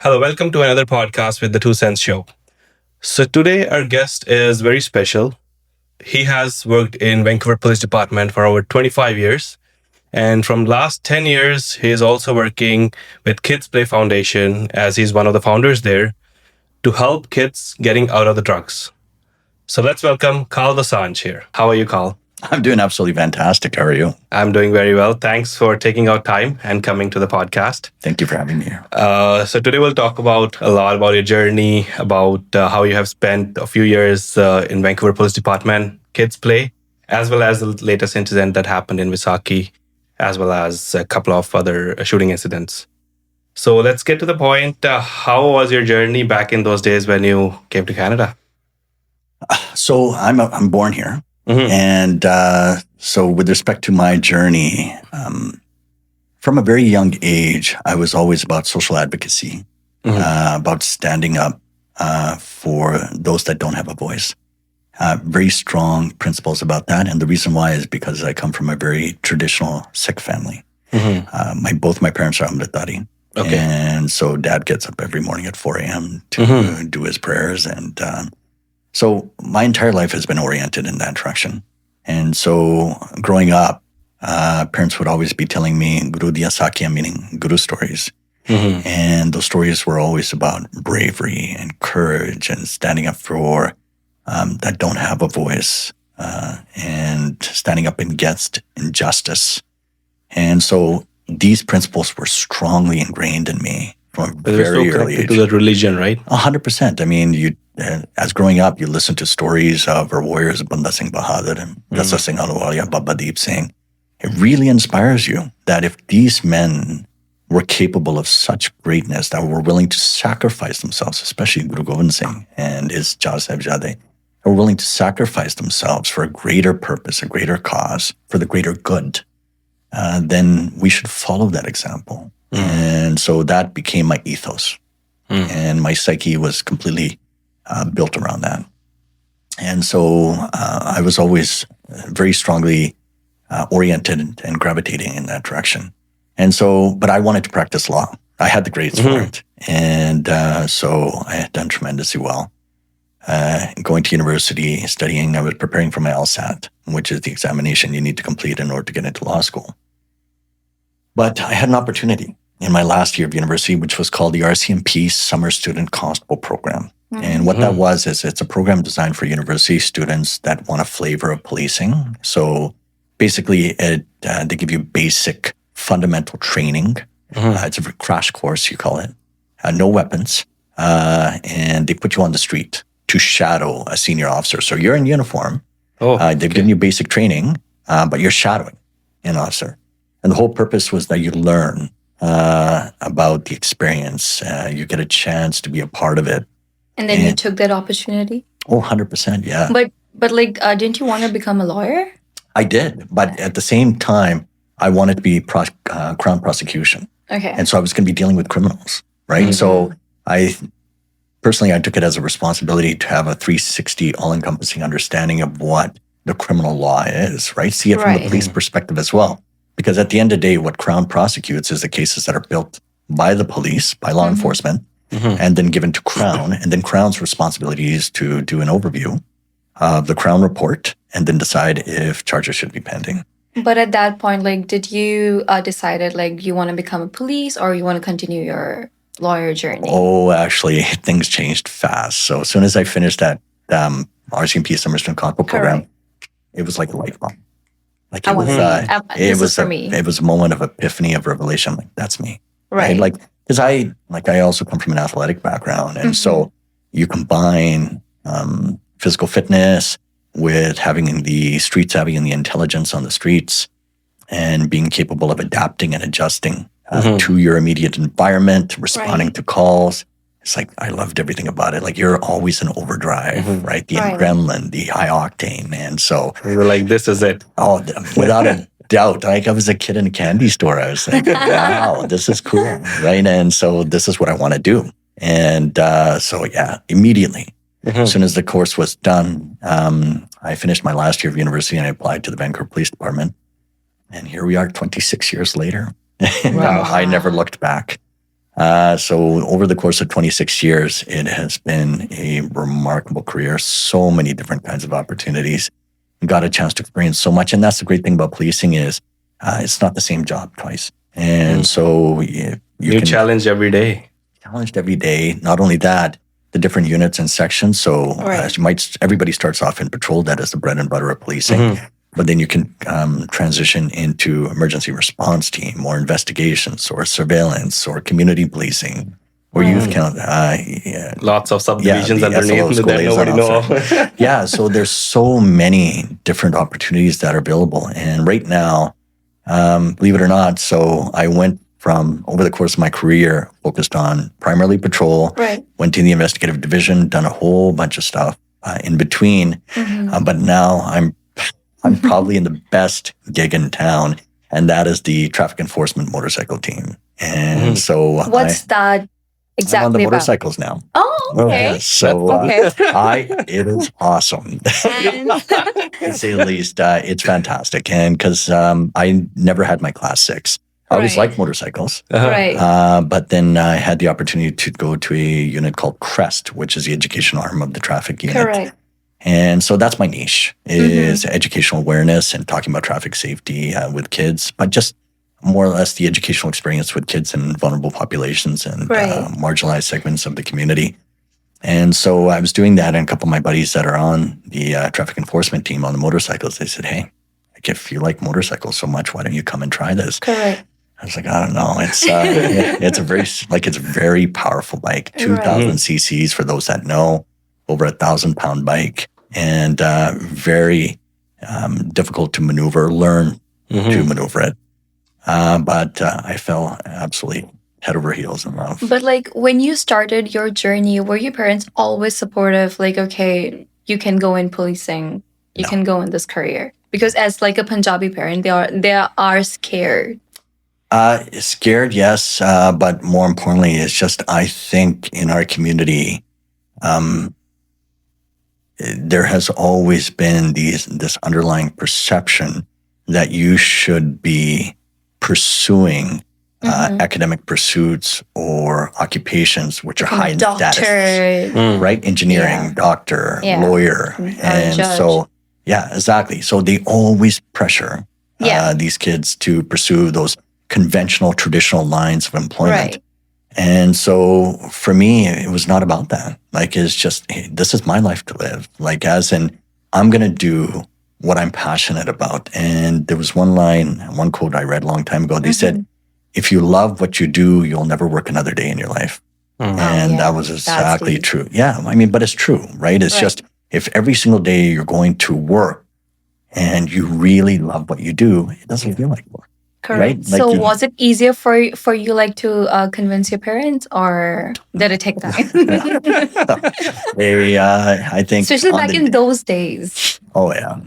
Hello, welcome to another podcast with the Two Cents Show. So today our guest is very special. He has worked in Vancouver Police Department for over 25 years. And from last 10 years, he is also working with Kids Play Foundation as he's one of the founders there to help kids getting out of the drugs. So let's welcome Kal Dosanjh here. How are you, Kal? I'm doing absolutely fantastic. How are you? I'm doing very well. Thanks for taking out time and coming to the podcast. Thank you for having me here. So today we'll talk about a lot about your journey, about how you have spent a few years in Vancouver Police Department, Kids Play, as well as the latest incident that happened in Visaki, as well as a couple of other shooting incidents. So let's get to the point. How was your journey back in those days when you came to Canada? So I'm born here. Mhm. And so with respect to my journey, from a very young age, I was always about social advocacy, about standing up for those that don't have a voice. Very strong principles about that. And the reason why is because I come from a very traditional Sikh family. Both my parents are Amritdhari. Okay. And so dad gets up every morning at 4 a.m. to do his prayers. And so my entire life has been oriented in that direction. And so growing up, parents would always be telling me Guru Diya Sakya, meaning Guru stories. And those stories were always about bravery and courage and standing up for that don't have a voice and standing up against injustice. And so these principles were strongly ingrained in me from a But they're very so early connected age. to the religion, right? 100%. I mean, as growing up, you listen to stories of our warriors, Banda Singh Bahadur and Dasa Singh Ahluwalia, Baba Deep Singh. It really inspires you that if these men were capable of such greatness, that were willing to sacrifice themselves, especially Guru Gobind Singh and his Char Sahibzade, were willing to sacrifice themselves for a greater purpose, a greater cause, for the greater good, then we should follow that example. And so that became my ethos. And my psyche was completely built around that. And so I was always very strongly oriented and gravitating in that direction. And so, but I wanted to practice law. I had the grades for it. And so I had done tremendously well. Going to university, studying, I was preparing for my LSAT, which is the examination you need to complete in order to get into law school. But I had an opportunity in my last year of university, which was called the RCMP Summer Student Constable Program. And what that was is it's a program designed for university students that want a flavor of policing. So basically, they give you basic fundamental training. It's a crash course, you call it. No weapons. And they put you on the street to shadow a senior officer. So you're in uniform. They've given you basic training, but you're shadowing an officer. And the whole purpose was that you learn about the experience. You get a chance to be a part of it. And then you took that opportunity? Oh, 100%, yeah. But like, didn't you want to become a lawyer? I did. But at the same time, I wanted to be Crown prosecution. Okay. And so I was going to be dealing with criminals, right? So I took it as a responsibility to have a 360 all-encompassing understanding of what the criminal law is, right? See it from the police perspective as well. Because at the end of the day, what Crown prosecutes is the cases that are built by the police, by law enforcement, and then given to Crown. And then Crown's responsibility is to do an overview of the Crown report and then decide if charges should be pending. But at that point, like, did you decided like you want to become a police or you want to continue your lawyer journey? Oh, actually, things changed fast. So as soon as I finished that RCMP Summer Student Constable program, it was like a light bulb. Like it was, this is for me. It was a moment of epiphany, of revelation. Like, that's me. Right. Like, because I also come from an athletic background. And so you combine physical fitness with having the street savvy and the intelligence on the streets and being capable of adapting and adjusting to your immediate environment, responding to calls. It's like, I loved everything about it. Like, you're always in overdrive, right? The adrenaline, the high octane. And so We were like, this is it. Oh, without a doubt. Like, I was a kid in a candy store. I was like, wow, this is cool, right? And so this is what I want to do. And so, yeah, immediately, as soon as the course was done, I finished my last year of university and I applied to the Vancouver Police Department. And here we are 26 years later. Wow. I never looked back. So over the course of 26 years, it has been a remarkable career. So many different kinds of opportunities. Got a chance to experience so much. And that's the great thing about policing is it's not the same job twice. And so you New can challenge every day. challenged every day. Not only that, the different units and sections. So everybody starts off in patrol. That is the bread and butter of policing. But then you can transition into emergency response team or investigations or surveillance or community policing or youth count. Lots of subdivisions the underneath SLO that nobody officer. know. So there's so many different opportunities that are available. And right now, believe it or not, so I went from over the course of my career, focused on primarily patrol, went to the investigative division, done a whole bunch of stuff in between. But now I'm probably in the best gig in town, and that is the traffic enforcement motorcycle team. And so what's that exactly I'm on the about? motorcycles now. Oh, okay. So it is awesome, to say the least. It's fantastic, and because I never had my class 6. I always liked motorcycles. But then I had the opportunity to go to a unit called CREST, which is the educational arm of the traffic unit. And so that's my niche, is educational awareness and talking about traffic safety with kids, but just more or less the educational experience with kids in vulnerable populations and marginalized segments of the community. And so I was doing that, and a couple of my buddies that are on the traffic enforcement team on the motorcycles, they said, hey, if you like motorcycles so much, why don't you come and try this? I was like, I don't know. It's a very powerful bike, 2,000 cc's for those that know, over 1,000-pound bike, and very difficult to learn to maneuver it. But I fell absolutely head over heels in love. But like when you started your journey, were your parents always supportive? Like, okay, you can go in policing, you can go in this career? Because as like a Punjabi parent, they are scared. Scared, yes, but more importantly, it's just I think in our community, there has always been this underlying perception that you should be pursuing academic pursuits or occupations which are high in status, right? Engineering, doctor, lawyer, and judge. So exactly. So they always pressure these kids to pursue those conventional, traditional lines of employment. And so for me, it was not about that. Like, it's just, hey, this is my life to live. Like, as in, I'm going to do what I'm passionate about. And there was one quote I read a long time ago. They said, if you love what you do, you'll never work another day in your life. And that was exactly true. Yeah, I mean, but it's true, right? It's just, if every single day you're going to work and you really love what you do, it doesn't feel like work. Correct. Right? Like so was it easier for you like to convince your parents, or did it take time? I think, especially back in those days. Oh yeah,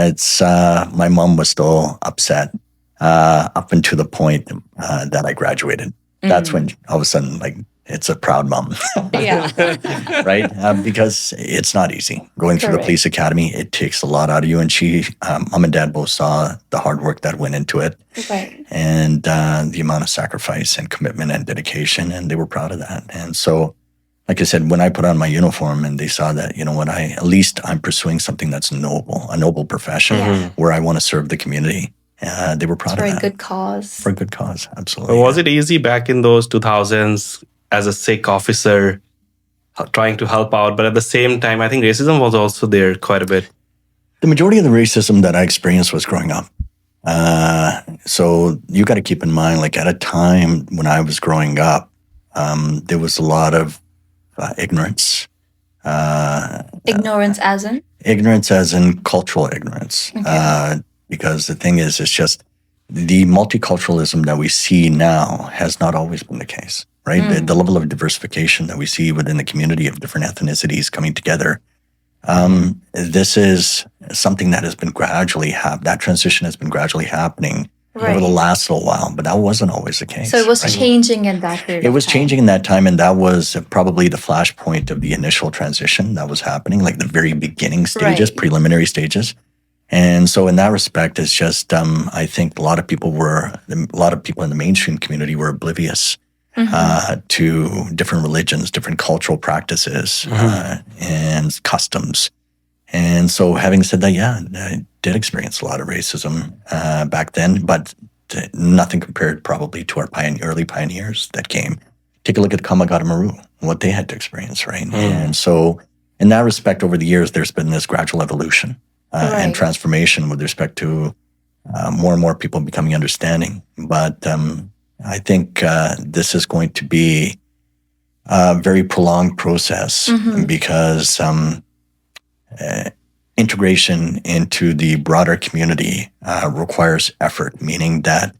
it's my mom was still upset up until the point that I graduated. That's when all of a sudden, like, it's a proud mom. Right? Because it's not easy. Going through the police academy, it takes a lot out of you. And mom and dad both saw the hard work that went into it. And the amount of sacrifice and commitment and dedication. And they were proud of that. And so, like I said, when I put on my uniform and they saw that, you know what, at least I'm pursuing something that's noble, a noble profession where I want to serve the community. They were proud of that. For a good cause. For a good cause, absolutely. Was it easy back in those 2000s as a Sikh officer trying to help out? But at the same time, I think racism was also there quite a bit. The majority of the racism that I experienced was growing up. So you got to keep in mind, like, at a time when I was growing up, there was a lot of ignorance. Ignorance as in? Ignorance as in cultural ignorance. Because the thing is, it's just the multiculturalism that we see now has not always been the case, right? The level of diversification that we see within the community of different ethnicities coming together. This is something that has been that transition has been gradually happening over the last little while, but that wasn't always the case. So it was changing in that period. It was changing in that time, and that was probably the flashpoint of the initial transition that was happening, like the very beginning stages, preliminary stages. And so in that respect, it's just, I think a lot of people in the mainstream community were oblivious to different religions, different cultural practices, and customs. And so having said that, yeah, I did experience a lot of racism back then, but nothing compared probably to our early pioneers that came. Take a look at Kamagata Maru, what they had to experience, right? And so in that respect, over the years, there's been this gradual evolution and transformation with respect to more and more people becoming understanding. But I think this is going to be a very prolonged process because integration into the broader community requires effort, meaning that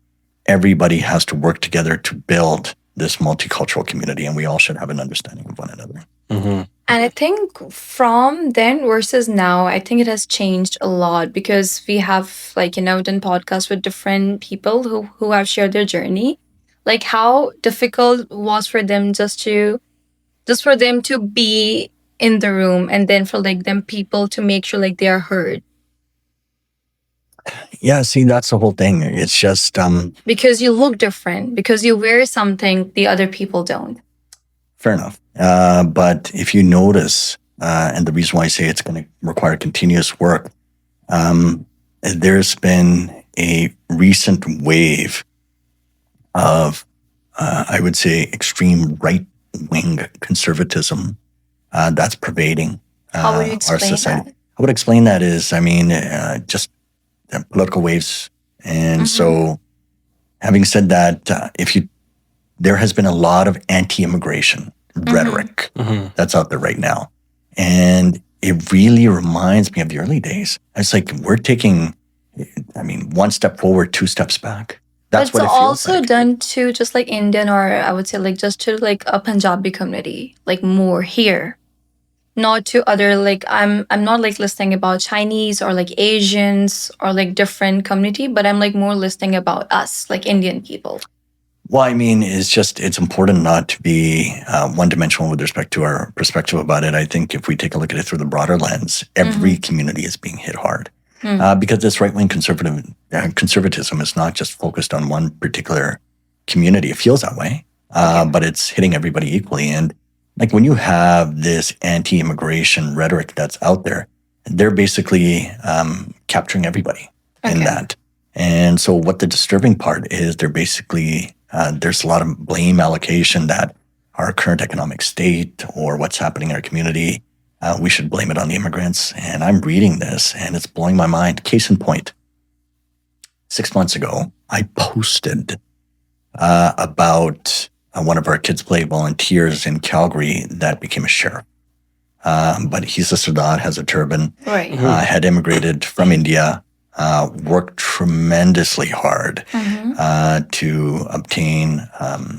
everybody has to work together to build this multicultural community, and we all should have an understanding of one another. And I think from then versus now, I think it has changed a lot because we have done podcasts with different people who have shared their journey. Like how difficult was for them just for them to be in the room, and then for them people to make sure they are heard. Yeah, see, that's the whole thing. It's just because you look different, because you wear something the other people don't. Fair enough. But if you notice, and the reason why I say it's going to require continuous work, there's been a recent wave of, I would say, extreme right-wing conservatism that's pervading How would you explain our society. that? I would explain that is, just political waves. And so having said that, there has been a lot of anti-immigration rhetoric that's out there right now. And it really reminds me of the early days. It's like we're taking, one step forward, two steps back. That's but what it's it feels also like. done to just Indian, or I would say just to a Punjabi community, more here. Not to other I'm not listening about Chinese or Asians or different community, but I'm more listening about us, Indian people. Well, it's important not to be one-dimensional with respect to our perspective about it. I think if we take a look at it through the broader lens, every community is being hit hard. Because this right-wing conservatism is not just focused on one particular community. It feels that way, but it's hitting everybody equally. And when you have this anti-immigration rhetoric that's out there, they're basically capturing everybody in that. And so what the disturbing part is, they're basically, there's a lot of blame allocation that our current economic state or what's happening in our community, we should blame it on the immigrants. And I'm reading this and it's blowing my mind. Case in point, 6 months ago, I posted about one of our kids play volunteers in Calgary that became a sheriff. But he's a Sardat, has a turban, had immigrated from India, worked tremendously hard to obtain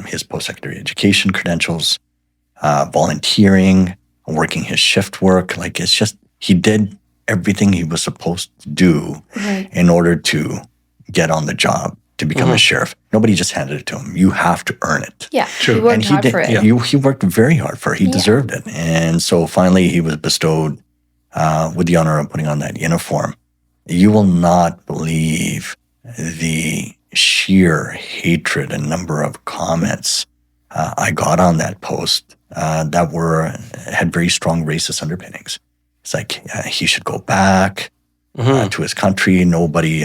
his post-secondary education credentials, volunteering, working his shift work. It's just, he did everything he was supposed to do in order to get on the job to become a sheriff. Nobody just handed it to him. You have to earn it. Yeah, True. he worked And he hard did. for it. Yeah. He worked very hard for it. He deserved it. And so finally he was bestowed with the honor of putting on that uniform. You will not believe the sheer hatred and number of comments I got on that post that had very strong racist underpinnings. It's like he should go back to his country. Nobody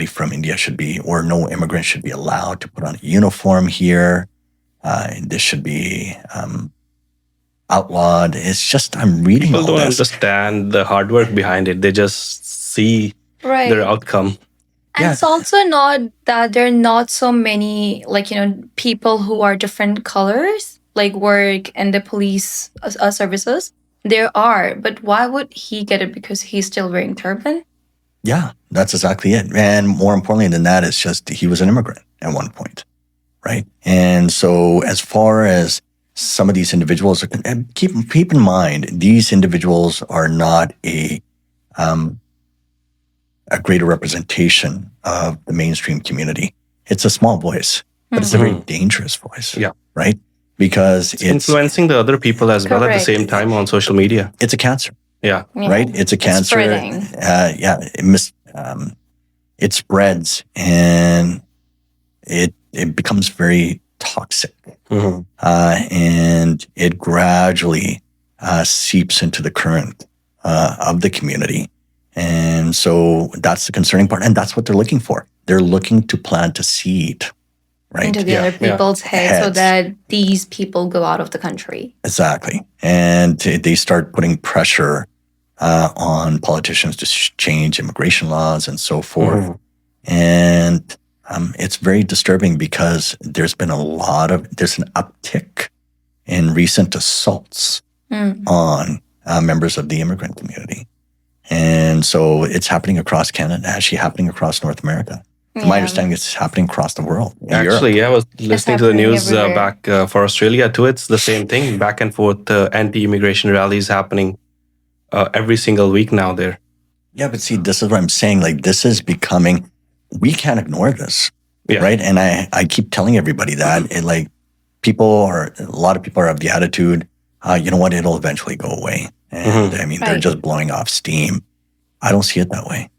from India should be, or no immigrant should be allowed to put on a uniform here. This should be outlawed. It's just, I'm reading People all don't this. understand the hard work behind it. They just see their outcome. And it's also not that there are not so many, people who are different colors, work in the police services. There are, but why would he get it? Because he's still wearing turban? Yeah, that's exactly it. And more importantly than that, it's just he was an immigrant at one point, right? And so as far as some of these individuals, and keep in mind, these individuals are not a greater representation of the mainstream community. It's a small voice, but it's a very dangerous voice, right? Because it's influencing the other people as well at the Correct. same time on social media. It's a cancer. Yeah. Right? It's a cancer. spreading. It spreads, and it it becomes very toxic. Mhm. And it gradually seeps into the current of the community. And so that's the concerning part. And that's what they're looking for. They're looking to plant a seed, right? Into the Yeah, other yeah. people's heads so Heads. that these people go out of the country. Exactly. And they start putting pressure on politicians to change immigration laws and so forth. Mhm. And it's very disturbing because there's an uptick in recent assaults Mm. on members of the immigrant community. And so it's happening across Canada, actually happening across North America. From my Yeah. understanding, it's happening across the world. in Actually, Europe. yeah, I was listening to the happening news everywhere. back for Australia too. It's the same thing, back and forth anti-immigration rallies happening every single week now there. Yeah, but see, this is what I'm saying. Like, this is becoming, we can't ignore this, Yeah. right? And I keep telling everybody that. A lot of people are of the attitude, you know what, it'll eventually go away. And I mean, they're Right. just blowing off steam. I don't see it that way.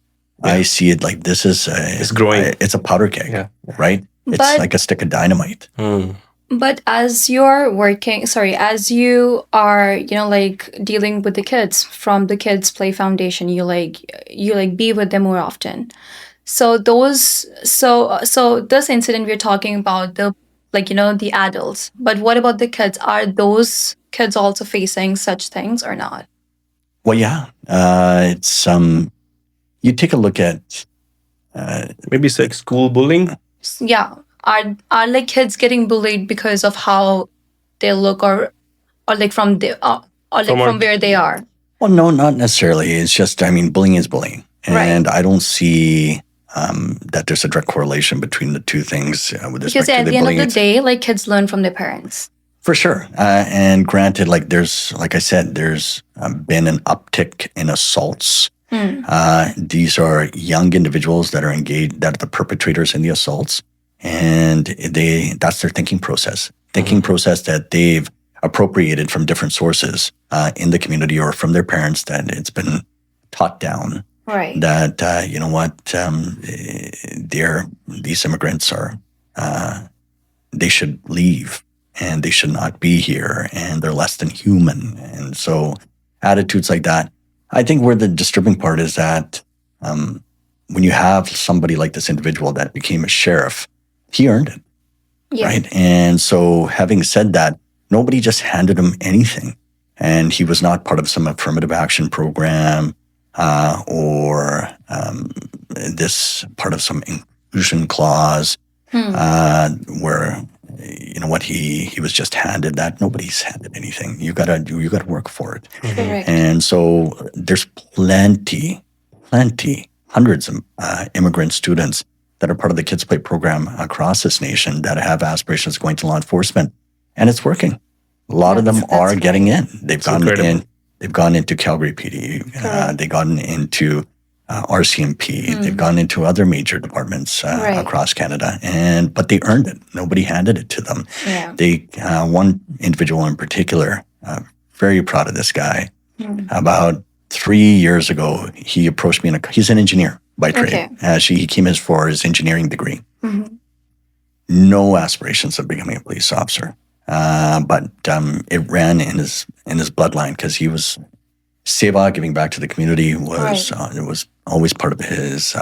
Yeah. I see it like this is It's growing. it's a powder keg, Yeah. right? It's But- like a stick of dynamite. Mm. But as you are, like dealing with the kids from the Kids Play Foundation, you be with them more often. So this incident we're talking about, the adults. But what about the kids? Are those kids also facing such things or not? Well, yeah, it's you take a look at Maybe it's like school bullying. Yeah. Are like kids getting bullied because of how they look or like from from where they are? well, no, not necessarily. It's just, I mean, bullying is bullying, and I don't see that there's a direct correlation between the two things with respect Because to at the the end of bullying. the day, like kids learn from their parents. For sure. And granted, like I said, there's been an uptick in assaults. These are young individuals that are engaged, that are the perpetrators in the assaults. And that's their thinking process that they've appropriated from different sources in the community or from their parents, that it's been taught down Right. that, you know what, these immigrants they should leave. And they should not be here, and they're less than human. And so attitudes like that. I think where the disturbing part is that when you have somebody like this individual that became a sheriff, he earned it, Yeah. right? And so having said that, nobody just handed him anything. And he was not part of some affirmative action program or this part of some inclusion clause where, you know what, he was just handed that. Nobody's handed anything. You gotta work for it. Correct. And so there's plenty, hundreds of immigrant students that are part of the Kids Play program across this nation that have aspirations of going to law enforcement, and it's working. A lot of them That's are great. getting in. They've gone incredible. in. They've gone into Calgary PD. They've gotten into RCMP. They've gone into other major departments Right. across Canada, but they earned it. Nobody handed it to them. Yeah. They one individual in particular, very proud of this guy. About 3 years ago, he approached me. He's an engineer by trade. Okay. He came in for his engineering degree. Mhm. No aspirations of becoming a police officer, but it ran in his bloodline because he was seva, giving back to the community was it was always part of his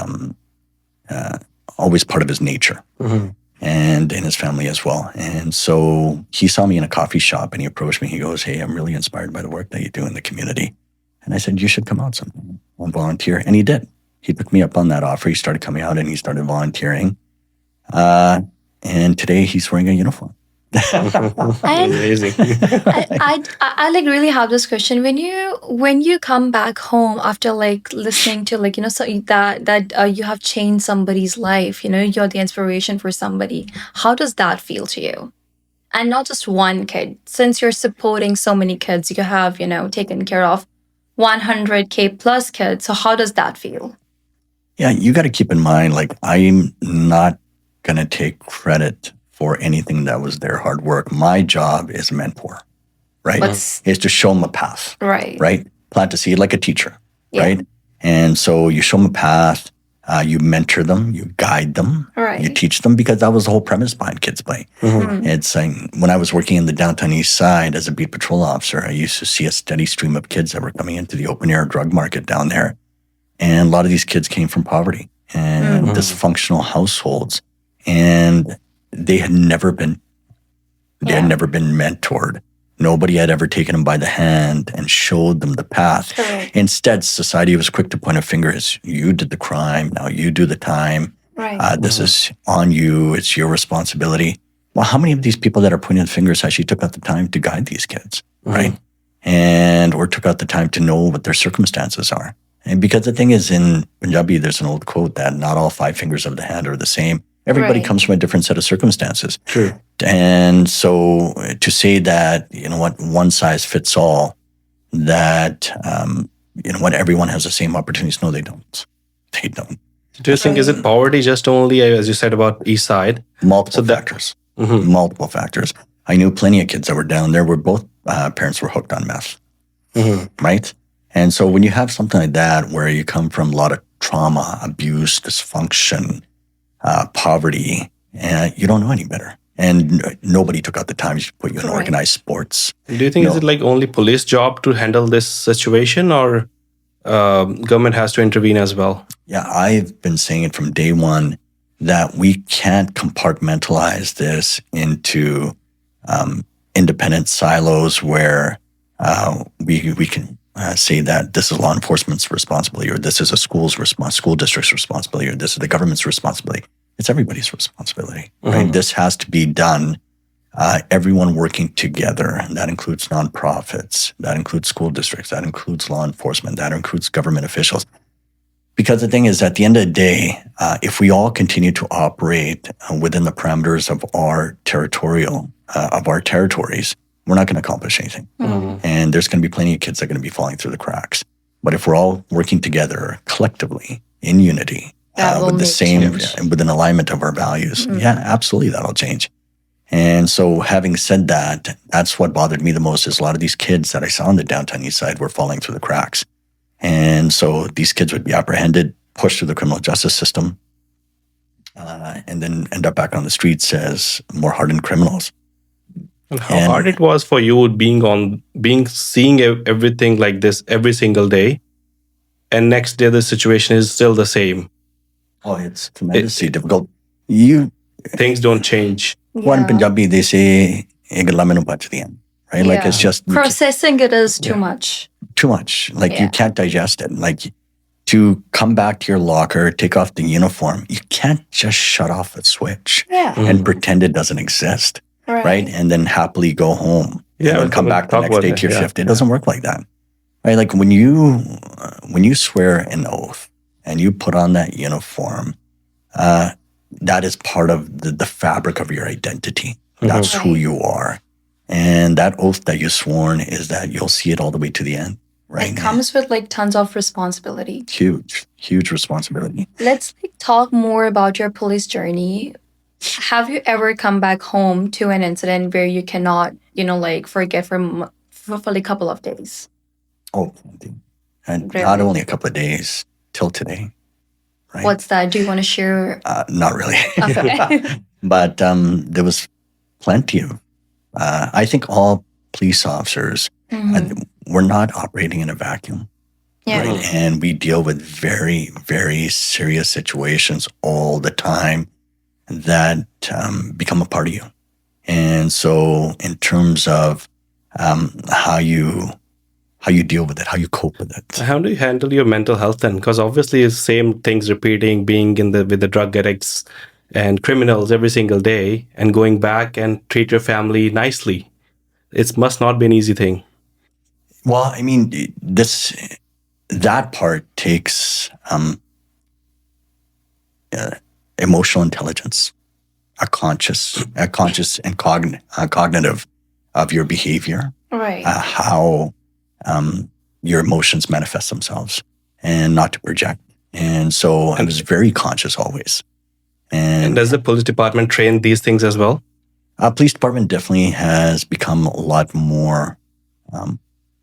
nature. Mhm. And in his family as well. And so he saw me in a coffee shop and he approached me. He goes, "Hey, I'm really inspired by the work that you do in the community." And I said, "You should come out sometime and volunteer." And he did. He took me up on that offer. He started coming out and he started volunteering. And today he's wearing a uniform. Amazing. I like really have this question when you come back home after like listening to like so that you have changed somebody's life, you're the inspiration for somebody. How does that feel to you? And not just one kid, since you're supporting so many kids, you have taken care of 100K plus kids. So how does that feel? Yeah, you got to keep in mind, like, I'm not going to take credit for anything that was their hard work. My job is a mentor, right? Is to show them a path, Right. right? Plant a seed like a teacher, Yeah. right? And so you show them a path. You mentor them, you guide them, Right. you teach them, because that was the whole premise behind Kids Play. It's like when I was working in the downtown east side as a beat patrol officer, I used to see a steady stream of kids that were coming into the open air drug market down there. And a lot of these kids came from poverty and dysfunctional households. And they had never been mentored. Nobody had ever taken them by the hand and showed them the path. Correct. Instead, society was quick to point a finger as you did the crime, now you do the time. Right. This is on you, it's your responsibility. Well, how many of these people that are pointing the fingers actually took out the time to guide these kids, right? And or took out the time to know what their circumstances are? And because the thing is, in Punjabi, there's an old quote that not all 5 fingers of the hand are the same. Everybody Right. comes from a different set of circumstances. True. And so to say that, one size fits all, that, everyone has the same opportunities. No, they don't. They don't. Do you think, is it poverty just only, as you said, about East Side? Multiple factors. Multiple factors. I knew plenty of kids that were down there where both parents were hooked on meth, right? And so when you have something like that, where you come from a lot of trauma, abuse, dysfunction, poverty, and you don't know any better. And nobody took out the time to put you in Right. organized sports. Do you think, is it like only police job to handle this situation, or government has to intervene as well? Yeah, I've been saying it from day one that we can't compartmentalize this into independent silos where we can say that this is law enforcement's responsibility, or this is a school district's responsibility, or this is the government's responsibility. It's everybody's responsibility, right? This has to be done, everyone working together. And that includes nonprofits, that includes school districts, that includes law enforcement, that includes government officials. Because the thing is, at the end of the day, if we all continue to operate within the parameters of our territories, we're not going to accomplish anything. And there's going to be plenty of kids that are going to be falling through the cracks. But if we're all working together collectively in unity, That will with the make same, change. with an alignment of our values, yeah, absolutely, that'll change. And so, having said that, that's what bothered me the most. Is a lot of these kids that I saw on the downtown east side were falling through the cracks. And so these kids would be apprehended, pushed through the criminal justice system, and then end up back on the streets as more hardened criminals. And how hard it was for you seeing everything like this every single day, and next day the situation is still the same. Oh, it's tremendously difficult. Things don't change. One in Punjabi, they say, "Ek gadla mainu bachdiyan," right? Like, it's just processing it is too much. too much. Like, you can't digest it. Like, to come back to your locker, take off the uniform, you can't just shut off a switch and pretend it doesn't exist, right? And then happily go home and then come back the next day to your shift. It doesn't work like that, right? Like, when you swear an oath and you put on that uniform, that is part of the fabric of your identity. That's who you are. And that oath that you've sworn is that you'll see it all the way to the end, right? It comes with like tons of responsibility. Huge responsibility. Let's talk more about your police journey. Have you ever come back home to an incident where you cannot, forget for a couple of days? Oh, plenty. And Really? not only a couple of days, till today. Right? What's that? Do you want to share? Not really. Okay. But there was plenty of, I think all police officers, we're not operating in a vacuum. Yeah. Right? And we deal with very, very serious situations all the time that become a part of you. And so in terms of how you deal with it, how you cope with it. How do you handle your mental health then? Because obviously it's same things repeating, being with the drug addicts and criminals every single day, and going back and treat your family nicely. It must not be an easy thing. Well, I mean, that part takes emotional intelligence, a conscious and cognitive of your behavior, Right. How your emotions manifest themselves, and not to project. And so I was very conscious always. And does the police department train these things as well? Police department definitely has become a lot more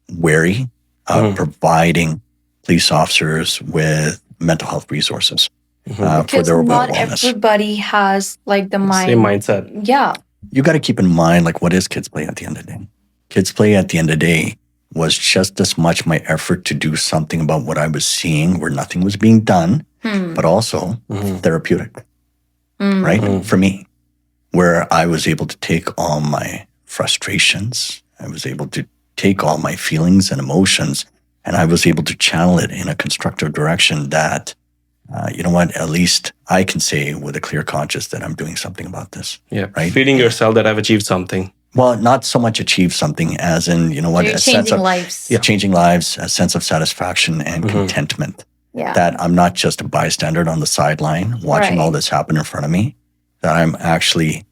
wary of providing police officers with mental health resources. for Because their overall not wellness. everybody has like the Same mind. mindset. Yeah. You got to keep in mind, like, what is kids play at the end of the day? Kids play at the end of the day was just as much my effort to do something about what I was seeing where nothing was being done, but also therapeutic, right? For me, where I was able to take all my frustrations, I was able to take all my feelings and emotions, and I was able to channel it in a constructive direction that, you know what, at least I can say with a clear conscience that I'm doing something about this. Yeah. Right? Feeding yourself that I've achieved something. Well, not so much achieve something as in, you know what, You're a sense changing of lives. changing lives, a sense of satisfaction and contentment. Yeah. That I'm not just a bystander on the sideline watching all this happen in front of me, that I'm actually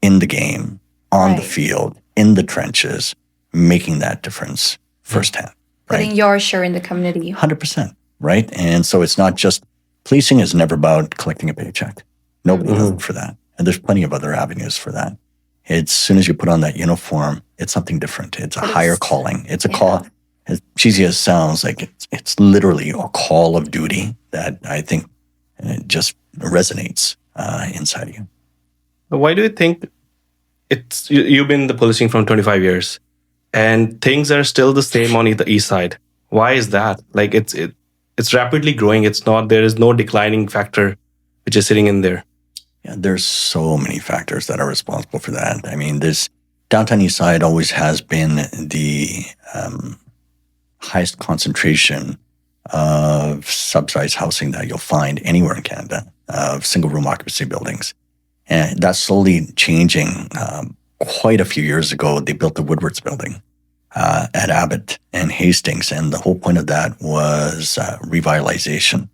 in the game, on the field, in the trenches, making that difference firsthand. Putting your share in the community. 100%, right? And so it's not just, policing is never about collecting a paycheck. Nobody does it for that. And there's plenty of other avenues for that. It's, as soon as you put on that uniform, it's something different. It's a higher calling. It's a call. As cheesy as it sounds, like it's literally a call of duty that I think just resonates inside of you. Why do you think you've been in the policing from 25 years and things are still the same on the east side? Why is that? Like it's rapidly growing. There is no declining factor which is sitting in there. Yeah, there's so many factors that are responsible for that. I mean, this downtown east side always has been the highest concentration of subsidized housing that you'll find anywhere in Canada, of single room occupancy buildings. And that's slowly changing. Quite a few years ago, they built the Woodwards building at Abbott and Hastings. And the whole point of that was revitalization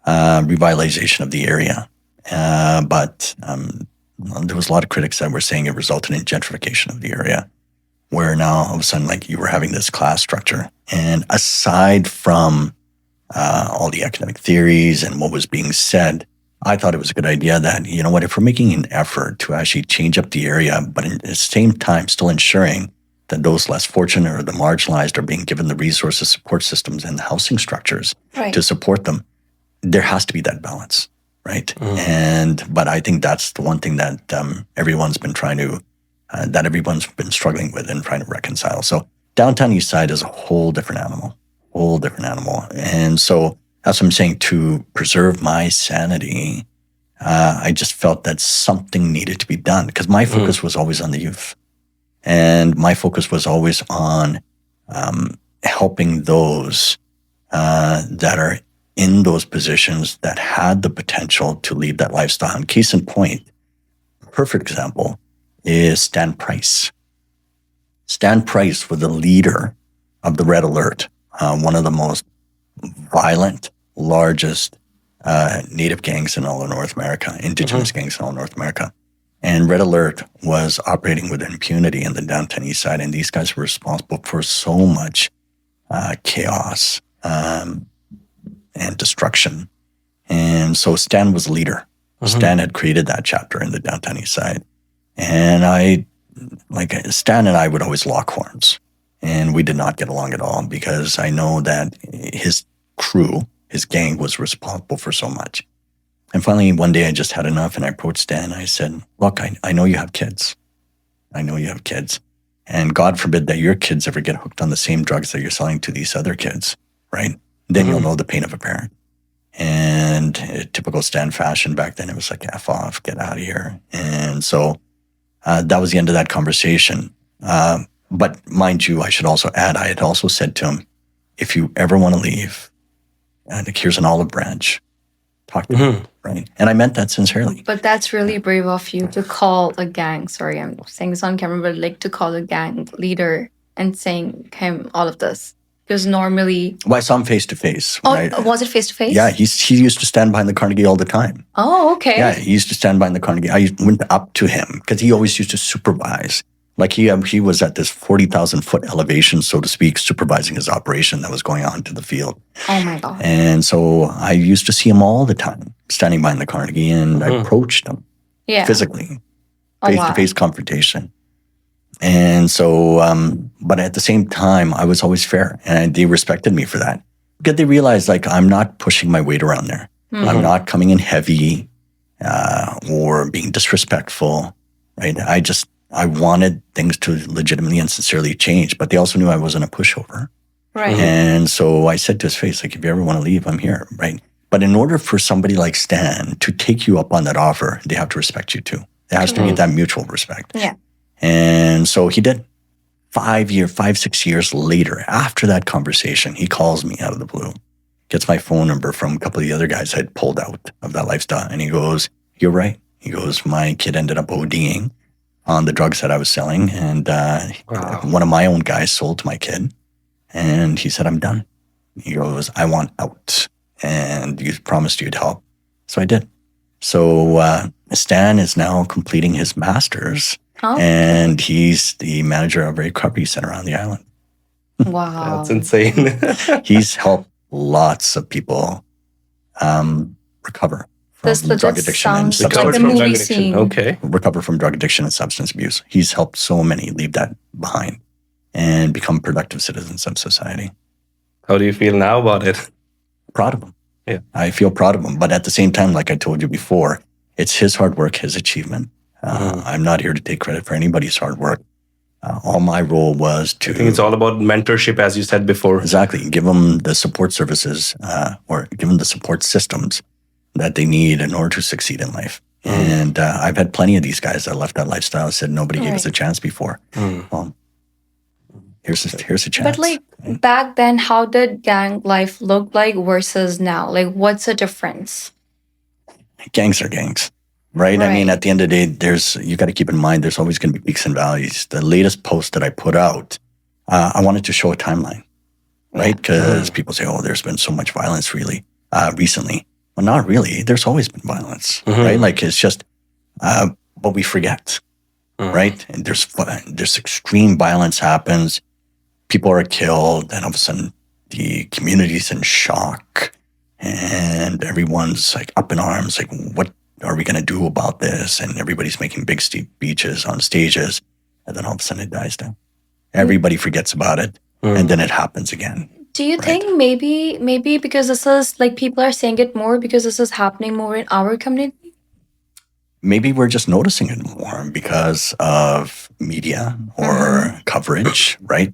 of the area. But there was a lot of critics that were saying it resulted in gentrification of the area, where now all of a sudden, like, you were having this class structure. And aside from all the academic theories and what was being said, I thought it was a good idea that, you know what, if we're making an effort to actually change up the area, but at the same time still ensuring that those less fortunate or the marginalized are being given the resources, support systems, and the housing structures to support them, there has to be that balance. Right. But I think that's the one thing that everyone's been struggling with and trying to reconcile. So downtown east side is a whole different animal. And so that's what I'm saying, to preserve my sanity, I just felt that something needed to be done, because my focus was always on the youth. And my focus was always on helping those that are in those positions that had the potential to lead that lifestyle. And case in point, perfect example is Stan Price. Stan Price was the leader of the Red Alert, one of the most violent, largest Native gangs in all of North America, Indigenous gangs in all of North America. And Red Alert was operating with impunity in the downtown east side. And these guys were responsible for so much chaos and destruction. And so Stan was a leader. Stan had created that chapter in the downtown east side. And Stan and I would always lock horns. And we did not get along at all, because I know that his crew, his gang, was responsible for so much. And finally, one day I just had enough, and I approached Stan and I said, look, I know you have kids. And God forbid that your kids ever get hooked on the same drugs that you're selling to these other kids, right? Then you'll know the pain of a parent. And typical Stan fashion back then, it was like, F off, get out of here. And so that was the end of that conversation. But mind you, I should also add, I had also said to him, if you ever want to leave, here's an olive branch. Talk to me, right? And I meant that sincerely. But that's really brave of you to call a gang, sorry, I'm saying this on camera, but like to call a gang leader and saying him all of this. Because normally... Well, I saw him face to face. Oh, right? Was it face to face? Yeah, he used to stand behind the Carnegie all the time. Oh, okay. Yeah, he used to stand behind the Carnegie. I went up to him because he always used to supervise. Like he was at this 40,000 foot elevation, so to speak, supervising his operation that was going on to the field. Oh my God. And so I used to see him all the time standing behind the Carnegie, and I approached him physically, face-to-face confrontation. And so, but at the same time, I was always fair, and they respected me for that. Because they realized, like, I'm not pushing my weight around there. I'm not coming in heavy or being disrespectful, right? I wanted things to legitimately and sincerely change, but they also knew I wasn't a pushover. Right. And so I said to his face, like, if you ever want to leave, I'm here, right? But in order for somebody like Stan to take you up on that offer, they have to respect you too. There has to be that mutual respect. Yeah. And so he did. 6 years later, after that conversation, he calls me out of the blue, gets my phone number from a couple of the other guys I had pulled out of that lifestyle. And he goes, you're right. He goes, my kid ended up ODing on the drugs that I was selling. And one of my own guys sold to my kid. And he said, I'm done. He goes, I want out. And you promised you'd help. So I did. So Stan is now completing his master's. And he's the manager of a recovery center on the island. Wow. That's insane. He's helped lots of people recover from drug addiction and Recovered substance from drug movie addiction. scene. Okay. recover from drug addiction and substance abuse. He's helped so many leave that behind and become productive citizens of society. How do you feel now about it? Proud of him. Yeah. I feel proud of him. But at the same time, like I told you before, it's his hard work, his achievement. I'm not here to take credit for anybody's hard work. All my role was to... I think it's all about mentorship, as you said before. Exactly. Give them the support services or give them the support systems that they need in order to succeed in life. And I've had plenty of these guys that left that lifestyle, said nobody gave us a chance before. Well, here's a chance. But like back then, how did gang life look like versus now? Like, what's the difference? Gangs are gangs, right? I mean, at the end of the day, you got to keep in mind, there's always going to be peaks and valleys. The latest post that I put out, I wanted to show a timeline, right? Because people say, oh, there's been so much violence recently. Well, not really. There's always been violence, right? Like it's just, but we forget, right? And there's extreme violence happens. People are killed, and all of a sudden the community's in shock, and everyone's like up in arms, like, what are we going to do about this? And everybody's making big speeches on stages, and then all of a sudden it dies down. Everybody forgets about it, and then it happens again. Do you think maybe because this is like people are saying it more because this is happening more in our community? Maybe we're just noticing it more because of media or coverage, right?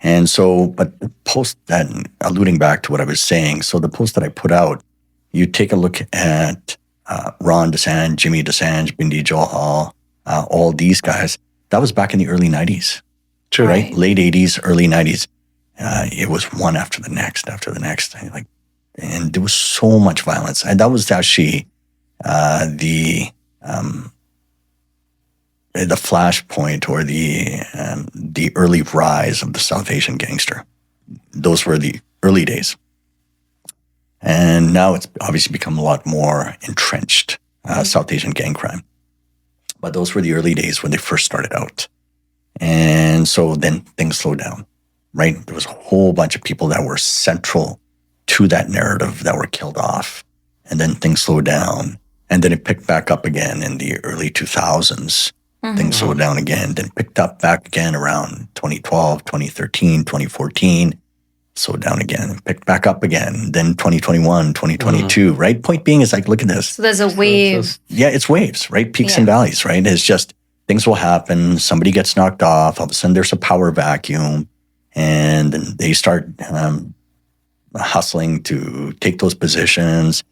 And so, but the post that, alluding back to what I was saying, so the post that I put out, you take a look at Ron Dosanjh, Jimmy Dosanjh, Bindi Johal, all these guys, that was back in the early 90s. True. Right? Late 80s, early 90s. It was one after the next, like, and there was so much violence. And that was actually the flashpoint or the early rise of the South Asian gangster. Those were the early days. And now it's obviously become a lot more entrenched, South Asian gang crime. But those were the early days when they first started out. And so then things slowed down, right? There was a whole bunch of people that were central to that narrative that were killed off. And then things slowed down. And then it picked back up again in the early 2000s. Things slowed down again, then picked up back again around 2012, 2013, 2014. Slowed down again, picked back up again. Then 2021, 2022, right? Point being is like, look at this. So there's a wave. Yeah, it's waves, right? Peaks and valleys, right? It's just things will happen. Somebody gets knocked off. All of a sudden there's a power vacuum. And then they start hustling to take those positions,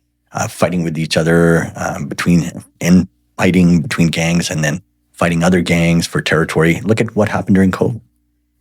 fighting with each other, fighting between gangs, and then fighting other gangs for territory. Look at what happened during COVID.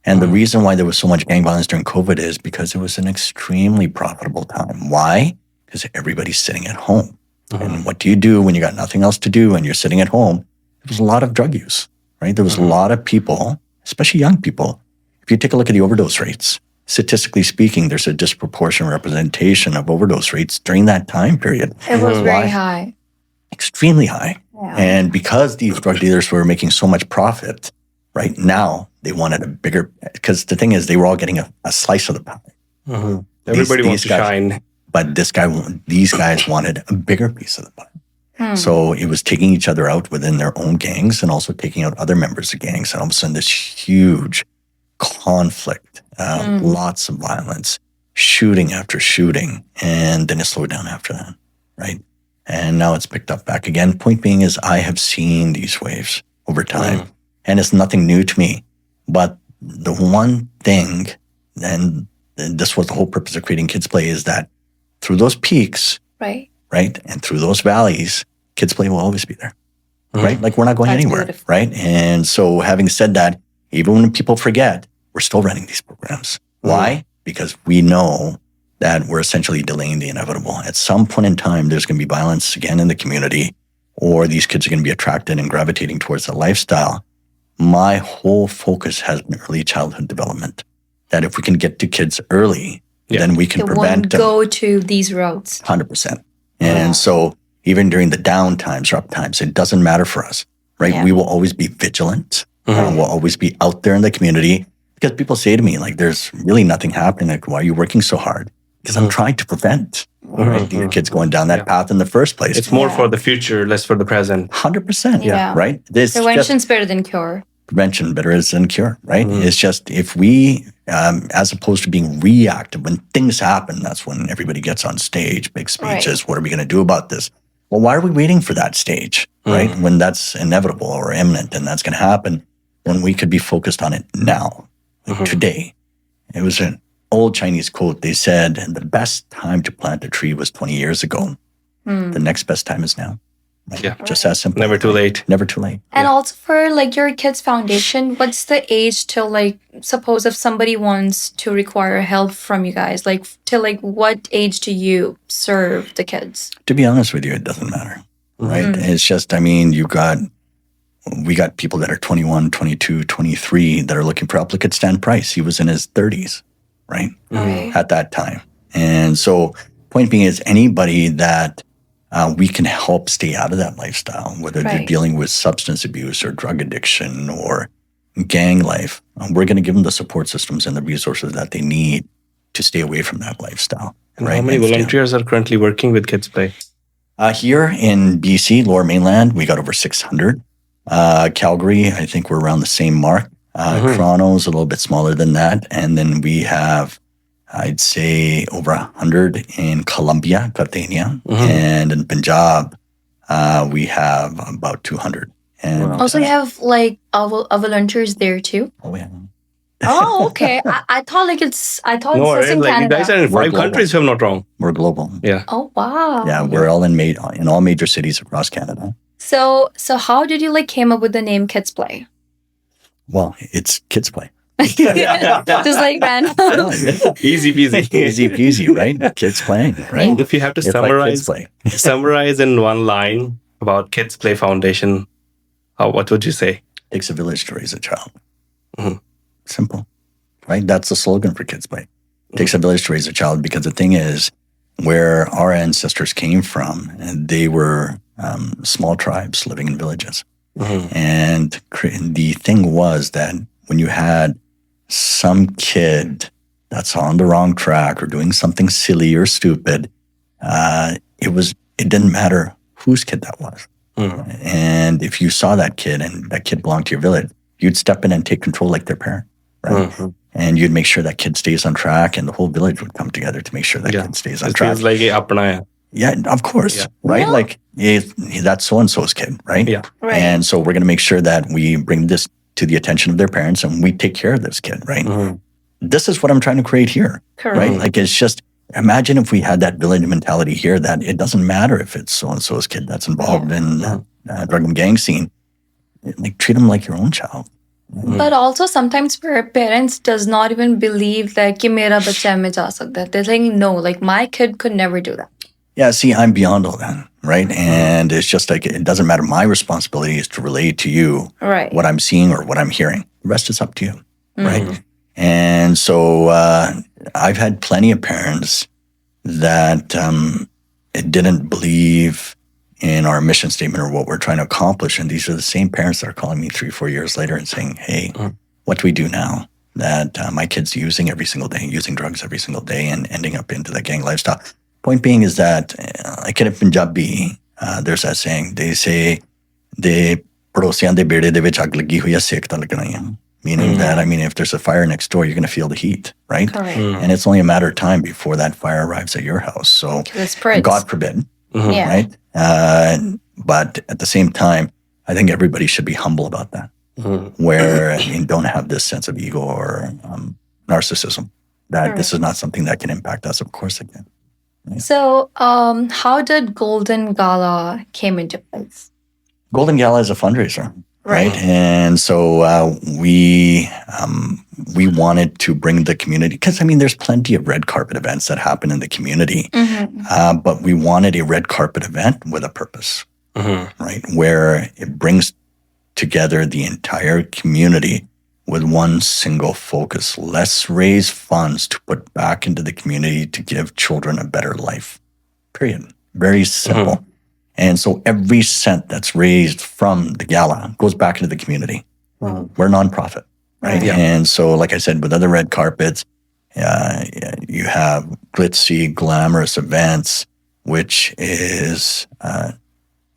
And the reason why there was so much gang violence during COVID is because it was an extremely profitable time. Why? Because everybody's sitting at home. And what do you do when you got nothing else to do and you're sitting at home? There was a lot of drug use, right? There was a lot of people, especially young people. If you take a look at the overdose rates, statistically speaking, there's a disproportionate representation of overdose rates during that time period. It was very high. Extremely high. Yeah. And because these drug dealers were making so much profit, right now they wanted a bigger, because the thing is they were all getting a slice of the pie. Everybody wants these to guys, shine. But these guys wanted a bigger piece of the pie. So it was taking each other out within their own gangs and also taking out other members of gangs. And all of a sudden this huge conflict, lots of violence, shooting after shooting. And then it slowed down after that. right? And now it's picked up back again. Point being is I have seen these waves over time, and it's nothing new to me. But the one thing, and this was the whole purpose of creating Kids Play, is that through those peaks, Right. right, and through those valleys, Kids Play will always be there, right? Like we're not going That's anywhere, beautiful. right? And so having said that, even when people forget, we're still running these programs. Why? Because we know that we're essentially delaying the inevitable. At some point in time, there's going to be violence again in the community, or these kids are going to be attracted and gravitating towards the lifestyle. My whole focus has been early childhood development. That if we can get to kids early, then we can They prevent won't them. go to these roads. 100%. And so even during the down times or up times, it doesn't matter for us, right? Yeah. We will always be vigilant. We'll always be out there in the community, because people say to me, like, there's really nothing happening. Like, why are you working so hard? Because I'm trying to prevent right, these kids going down that path in the first place. It's more for the future, less for the present. 100%. Yeah. Right? This Prevention's better than cure. prevention better than cure, right? It's just if we, as opposed to being reactive, when things happen, that's when everybody gets on stage, big speeches. What are we going to do about this? Well, why are we waiting for that stage, right? When that's inevitable or imminent and that's going to happen, when we could be focused on it now, like today. It was an old Chinese quote. They said, the best time to plant a tree was 20 years ago. The next best time is now. Right? Yeah. Just as simple. Never too late. Never too late. And also for like your kids' foundation, what's the age till like, suppose if somebody wants to require help from you guys, like till like what age do you serve the kids? To be honest with you, it doesn't matter, right? It's just, I mean, we got people that are 21, 22, 23 that are looking for applicant stand price. He was in his 30s, right? Right. At that time. And so point being is anybody that we can help stay out of that lifestyle, whether they're dealing with substance abuse or drug addiction or gang life, we're going to give them the support systems and the resources that they need to stay away from that lifestyle. And right? how many And stay- volunteers are currently working with Kids Play? Here in BC, Lower Mainland, we got over 600. Calgary, I think we're around the same mark. Toronto's a little bit smaller than that. And then we have, I'd say, over 100 in Colombia, Cartagena. And in Punjab, we have about 200. And Also, you have like volunteers there too. oh, yeah. Oh, okay. I thought like I thought No, it's just right? in Like you Canada. guys are in We're 5 global. countries, if I'm not wrong. We're global. Yeah. Oh wow. Yeah, we're all in all major cities across Canada. So how did you like came up with the name Kids Play? Well, it's Kids Play. Just like random. Easy peasy. Easy peasy, right? Kids playing, right? If you have to It's like Kids Play. summarize in one line about Kids Play Foundation, what would you say? Takes a village to raise a child. Simple, right? That's the slogan for Kids Play. Takes a village to raise a child, because the thing is, where our ancestors came from, and they were small tribes living in villages. And the thing was that when you had some kid that's on the wrong track or doing something silly or stupid, it didn't matter whose kid that was. And if you saw that kid and that kid belonged to your village, you'd step in and take control like their parent, right? And you'd make sure that kid stays on track, and the whole village would come together to make sure that kid stays on It track. feels like a apna. Yeah, of course, right? Yeah. Like that's so-and-so's kid, right? Yeah. Right. And so we're going to make sure that we bring this to the attention of their parents, and we take care of this kid, right? This is what I'm trying to create here, Correct. right? Like, it's just, imagine if we had that village mentality here, that it doesn't matter if it's so-and-so's kid that's involved in drug and gang scene. Like, treat them like your own child. But also sometimes for parents does not even believe that कि मेरा बच्चा में जा सकता है. They're saying no, like my kid could never do that. Yeah, see, I'm beyond all that, right? And it's just like, it doesn't matter. My responsibility is to relay to you Right. what I'm seeing or what I'm hearing. The rest is up to you, right? And so I've had plenty of parents that didn't believe in our mission statement or what we're trying to accomplish. And these are the same parents that are calling me 3-4 years later and saying, hey, what do we do now that my kid's using every single day, using drugs every single day and ending up into the gang lifestyle? Point being is that, like in Punjabi, there's that saying, they say, "De padosiyan de bede de vich ag lagi hui hai, sek ta lagna hi hai." Meaning that, I mean, if there's a fire next door, you're going to feel the heat, right? Correct. And it's only a matter of time before that fire arrives at your house. So Because it spreads. God forbid, Yeah. right? But at the same time, I think everybody should be humble about that, where you don't have this sense of ego or narcissism, that this is not something that can impact us. Of course it can. So, how did Golden Gala came into place? Golden Gala is a fundraiser, right? And so we wanted to bring the community, because I mean, there's plenty of red carpet events that happen in the community, but we wanted a red carpet event with a purpose, right? Where it brings together the entire community with one single focus. Let's raise funds to put back into the community to give children a better life. Period. Very simple. And so every cent that's raised from the gala goes back into the community. We're a nonprofit, right? And so, like I said, with other red carpets, you have glitzy, glamorous events, which is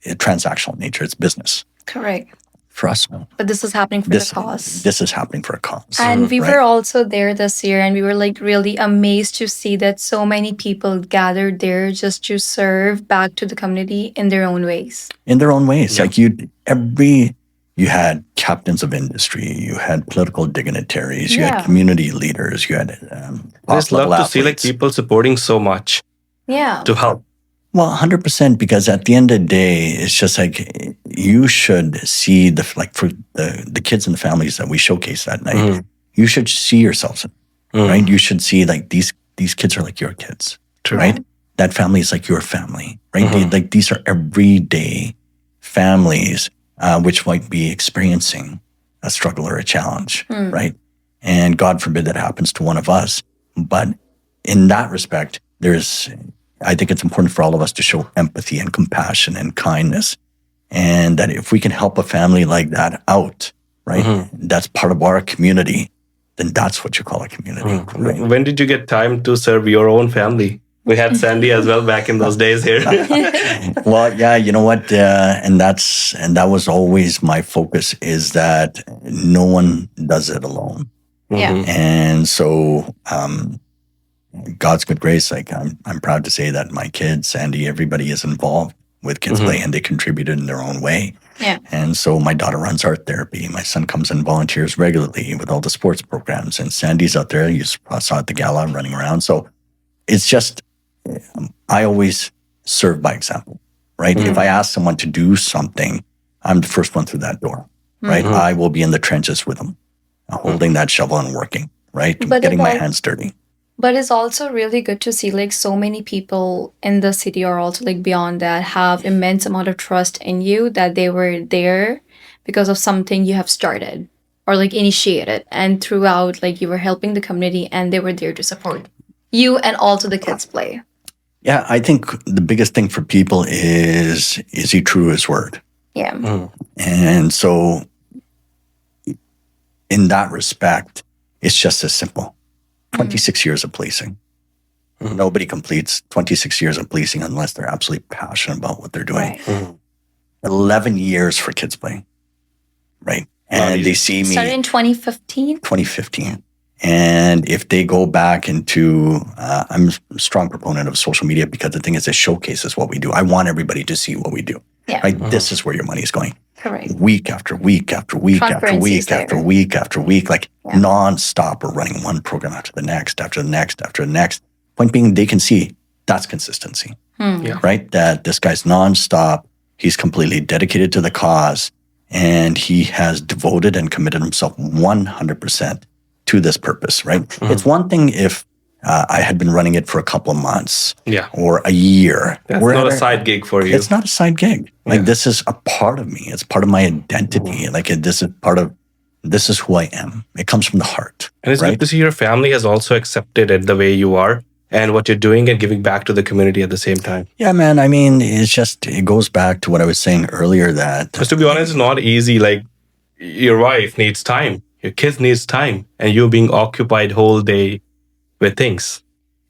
transactional nature. It's business. Correct. For us, But this is happening for the cause. This is happening for a cause. And we were also there this year, and we were like really amazed to see that so many people gathered there just to serve back to the community in their own ways. In their own ways. Like you had captains of industry, you had political dignitaries, you had community leaders, you had I just love to see like people supporting so much to help. Well, 100%, because at the end of the day, it's just like you should see for the kids and the families that we showcase that night, you should see yourselves in, right? You should see like these kids are like your kids, right? That family is like your family, right? Like these are everyday families, which might be experiencing a struggle or a challenge, right? And God forbid that happens to one of us. But in that respect, I think it's important for all of us to show empathy and compassion and kindness. And that if we can help a family like that out, right, that's part of our community, then that's what you call a community. Right? When did you get time to serve your own family? We had Sandy as well back in those days here. Well, yeah, you know what? And that was always my focus, is that no one does it alone. And so, God's good grace, like I'm proud to say that my kids, Sandy, everybody is involved with Kids Play, and they contributed in their own way. And so my daughter runs art therapy. My son comes and volunteers regularly with all the sports programs. And Sandy's out there. You saw at the gala running around. So it's just, I always serve by example, right? If I ask someone to do something, I'm the first one through that door, right? I will be in the trenches with them, holding that shovel and working, right? Getting my hands dirty. But it's also really good to see like so many people in the city, or also like beyond that, have immense amount of trust in you, that they were there because of something you have started or like initiated, and throughout like you were helping the community and they were there to support you and also the Kids Play. Yeah, I think the biggest thing for people is he true to his word? And so in that respect, it's just as simple. 26 years of policing. Nobody completes 26 years of policing unless they're absolutely passionate about what they're doing. 11 years for Kids Play, right? And they see me... Started in 2015? 2015. And if they go back into... I'm a strong proponent of social media, because the thing is, it showcases what we do. I want everybody to see what we do. Right? This is where your money is going. Correct. Week after week after week after week after week after week, like nonstop, we're running one program after the next, after the next, after the next. Point being, they can see that's consistency, right? That this guy's nonstop, he's completely dedicated to the cause, and he has devoted and committed himself 100% to this purpose, right? It's one thing if I had been running it for a couple of months or a year. That's not a side gig for you. It's not a side gig. Like this is a part of me. It's part of my identity. Like this is who I am. It comes from the heart. And it's good to see your family has also accepted it the way you are and what you're doing, and giving back to the community at the same time. Yeah, man. I mean, it goes back to what I was saying earlier, that... Because to be honest, it's not easy. Like your wife needs time. Your kids needs time. And you being occupied whole day with things.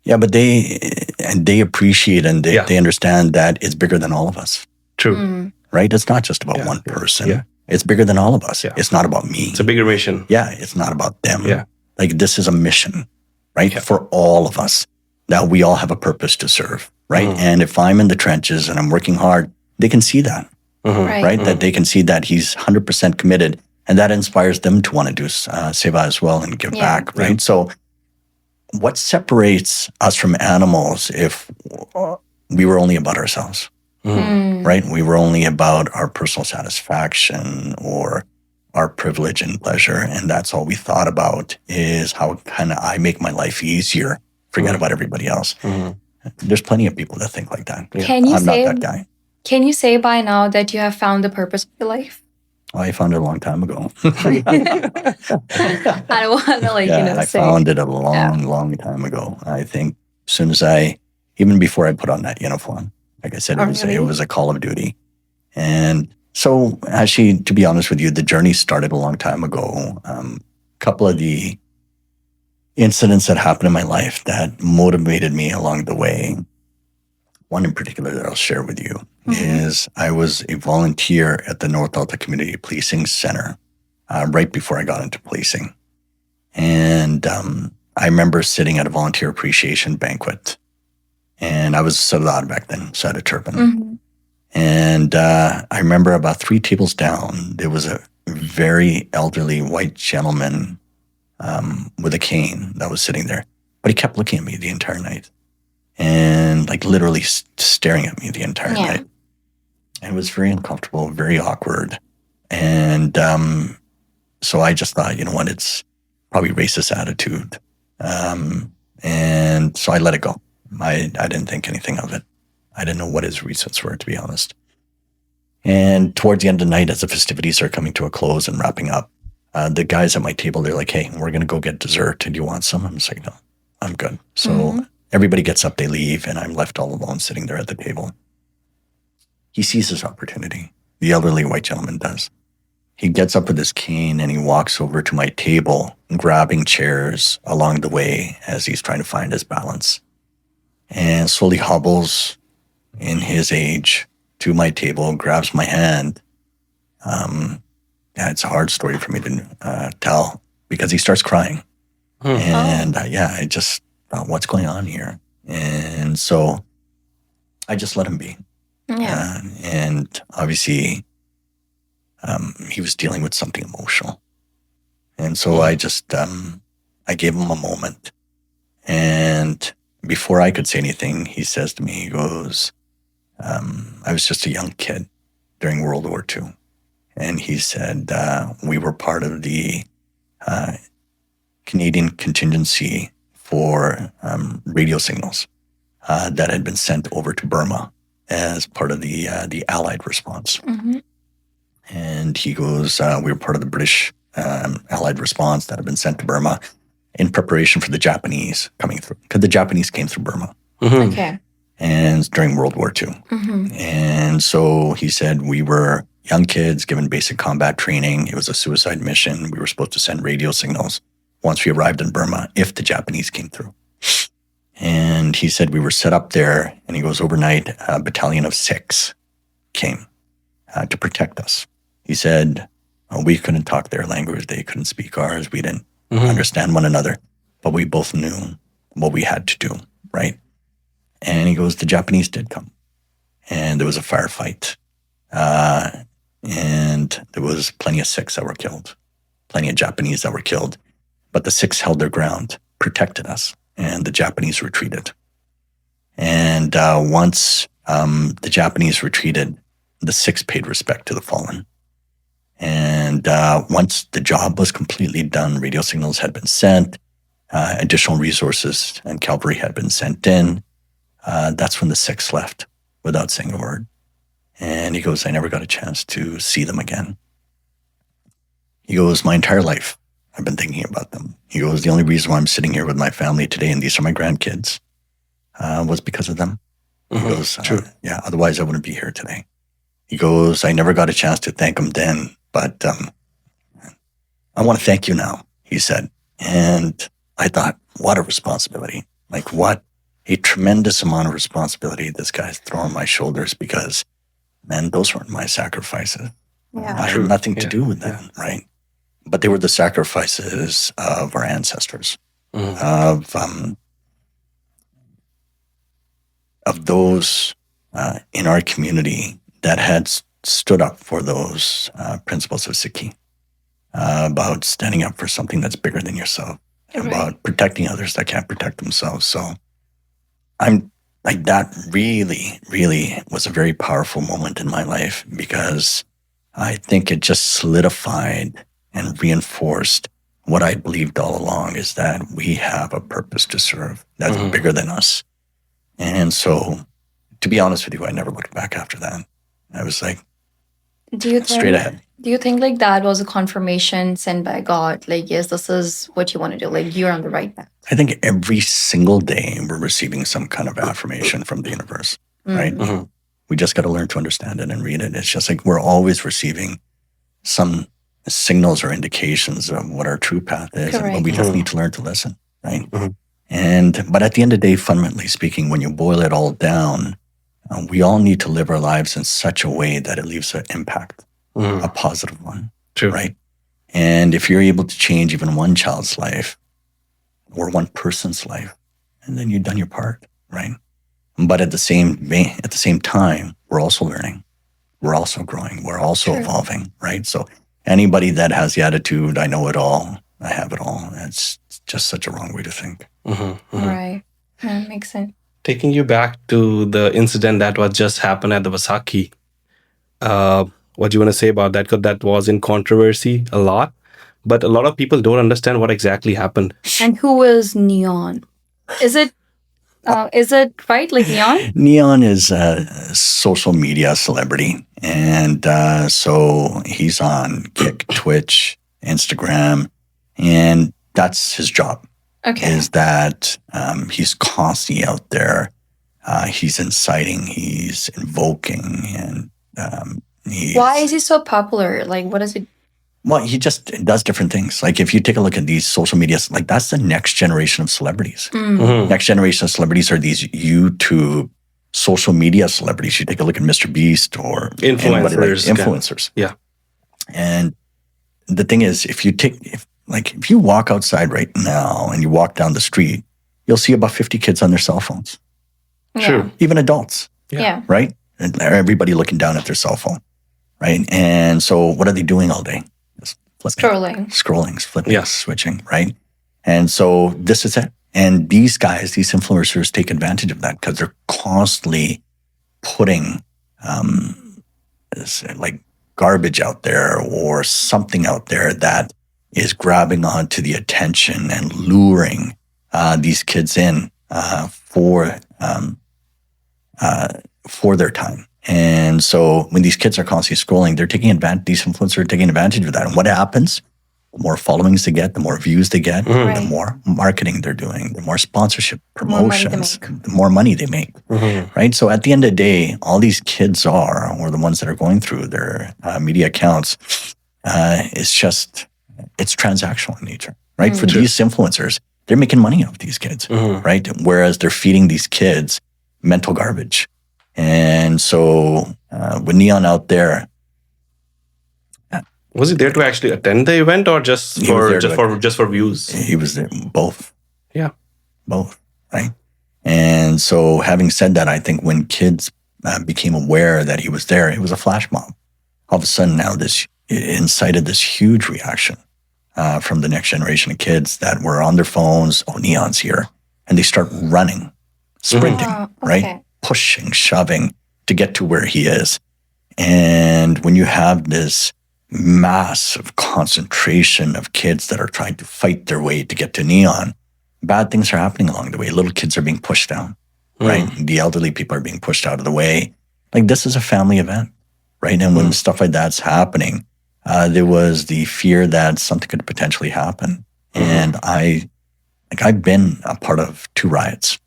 Yeah, but they appreciate, and they understand that it's bigger than all of us. True. Right? It's not just about one person. It's bigger than all of us. It's not about me. It's a bigger mission. Yeah, it's not about them. Like this is a mission, right? For all of us, that we all have a purpose to serve, right? And if I'm in the trenches and I'm working hard, they can see that, right? That they can see that he's 100% committed, and that inspires them to want to do seva as well and give back, right? So what separates us from animals if we were only about ourselves, right? We were only about our personal satisfaction or our privilege and pleasure, and that's all we thought about is how can I make my life easier, forget about everybody else. There's plenty of people that think like that. Can you I'm say, not that guy. Can you say by now that you have found the purpose of your life? I found it a long time ago. I don't want to I say. found it a long time ago. I think as soon as even before I put on that uniform, like I said, it was a call of duty. And so actually, to be honest with you, the journey started a long time ago. A couple of the incidents that happened in my life that motivated me along the way, one in particular that I'll share with you, is I was a volunteer at the North Delta Community Policing Center right before I got into policing. And I remember sitting at a volunteer appreciation banquet. And I was Sardaar back then, so I had a turban. And I remember about 3 tables down, there was a very elderly white gentleman with a cane that was sitting there. But he kept looking at me the entire night. And like literally staring at me the entire night. And it was very uncomfortable, very awkward. And so I just thought, you know what, it's probably racist attitude. And so I let it go. I didn't think anything of it. I didn't know what his reasons were, to be honest. And towards the end of the night, as the festivities are coming to a close and wrapping up, the guys at my table, they're like, hey, we're going to go get dessert. Do you want some? I'm just like, no, I'm good. So everybody gets up, they leave, and I'm left all alone sitting there at the table. He sees his opportunity. The elderly white gentleman does. He gets up with his cane and he walks over to my table, grabbing chairs along the way as he's trying to find his balance. And slowly hobbles in his age to my table, grabs my hand. It's a hard story for me to tell because he starts crying. And I just thought, what's going on here? And so I just let him be. And obviously, he was dealing with something emotional. And so I just, I gave him a moment. And before I could say anything, he says to me, he goes, I was just a young kid during World War II. And he said, we were part of the Canadian contingency for radio signals that had been sent over to Burma as part of the Allied response. And he goes, we were part of the British Allied response that had been sent to Burma in preparation for the Japanese coming through, because the Japanese came through Burma. And during World War II. And so he said, we were young kids given basic combat training. It was a suicide mission. We were supposed to send radio signals once we arrived in Burma if the Japanese came through. And he said we were set up there, and he goes, overnight, a battalion of 6 came to protect us. He said, we couldn't talk their language. They couldn't speak ours. We didn't understand one another, but we both knew what we had to do, right? And he goes, the Japanese did come, and there was a firefight. And there was plenty of Sikhs that were killed, plenty of Japanese that were killed, but the Sikhs held their ground, protected us, and the Japanese retreated. And once the Japanese retreated, the Sikhs paid respect to the fallen. And once the job was completely done, radio signals had been sent, additional resources and cavalry had been sent in. That's when the Sikhs left without saying a word. And he goes, I never got a chance to see them again. He goes, my entire life, I've been thinking about them. He goes, the only reason why I'm sitting here with my family today, and these are my grandkids, was because of them. He goes, otherwise I wouldn't be here today. He goes, I never got a chance to thank them then, but I want to thank you now, he said. And I thought, what a responsibility. Like, what a tremendous amount of responsibility this guy's throwing on my shoulders, because, man, those weren't my sacrifices. I had nothing to do with them, right? But they were the sacrifices of our ancestors, of of those in our community that had stood up for those principles of Sikhi, about standing up for something that's bigger than yourself, about protecting others that can't protect themselves. So I'm like, that really, really was a very powerful moment in my life, because I think it just solidified and reinforced what I believed all along, is that we have a purpose to serve that's bigger than us. And so, to be honest with you, I never looked back after that. I was like, straight ahead. Do you think like that was a confirmation sent by God? Like, yes, this is what you want to do. Like, you're on the right path. I think every single day we're receiving some kind of affirmation from the universe, right? We just got to learn to understand it and read it. It's just like we're always receiving some signals or indications of what our true path is, but we just need to learn to listen, right? But at the end of the day, fundamentally speaking, when you boil it all down, we all need to live our lives in such a way that it leaves an impact, a positive one, right? And if you're able to change even one child's life or one person's life, and then you've done your part, right? But at the same time, we're also learning, we're also growing, we're also evolving, right? So anybody that has the attitude, I know it all, I have it all, that's just such a wrong way to think. Right. That makes sense. Taking you back to the incident that was just happened at the Vaisakhi, what do you want to say about that? Because that was in controversy a lot, but a lot of people don't understand what exactly happened. And who is Neon? Is it right? Like Neon? Neon is a social media celebrity. And so he's on Kick, Twitch, Instagram, and that's his job. Okay. Is that he's constantly out there. He's inciting, he's invoking, and why is he so popular? Like, what is it? Well, he just does different things. Like, if you take a look at these social media, like, that's the next generation of celebrities. Next generation of celebrities are these YouTube social media celebrities. You take a look at Mr. Beast or influencers. Yeah. And the thing is, if you walk outside right now and you walk down the street, you'll see about 50 kids on their cell phones. True. Even adults. Yeah. Right? And everybody looking down at their cell phone. Right? And so what are they doing all day? Just flipping. Scrolling, flipping, switching, right? And so this is it. And these guys, these influencers, take advantage of that because they're constantly putting like garbage out there or something out there that is grabbing onto the attention and luring these kids in for their time. And so when these kids are constantly scrolling, these influencers are taking advantage of that. And what happens? The more followings they get, the more views they get, the more marketing they're doing, the more sponsorship, promotions, the more money they make, right? So at the end of the day, all these kids or the ones that are going through their media accounts, it's transactional in nature, right? For these influencers, they're making money off these kids, right? Whereas they're feeding these kids mental garbage. And so with Neon out there, was he there to actually attend the event or just for views? He was there, both. Yeah. Both, right? And so having said that, I think when kids became aware that he was there, it was a flash mob. All of a sudden now it incited this huge reaction from the next generation of kids that were on their phones. Oh, Neon's here. And they start running, sprinting, right? Pushing, shoving to get to where he is. And when you have this massive concentration of kids that are trying to fight their way to get to Neon, bad things are happening along the way. Little kids are being pushed down, right? The elderly people are being pushed out of the way. Like, this is a family event, right? And when stuff like that's happening, there was the fear that something could potentially happen. And I've been a part of 2 riots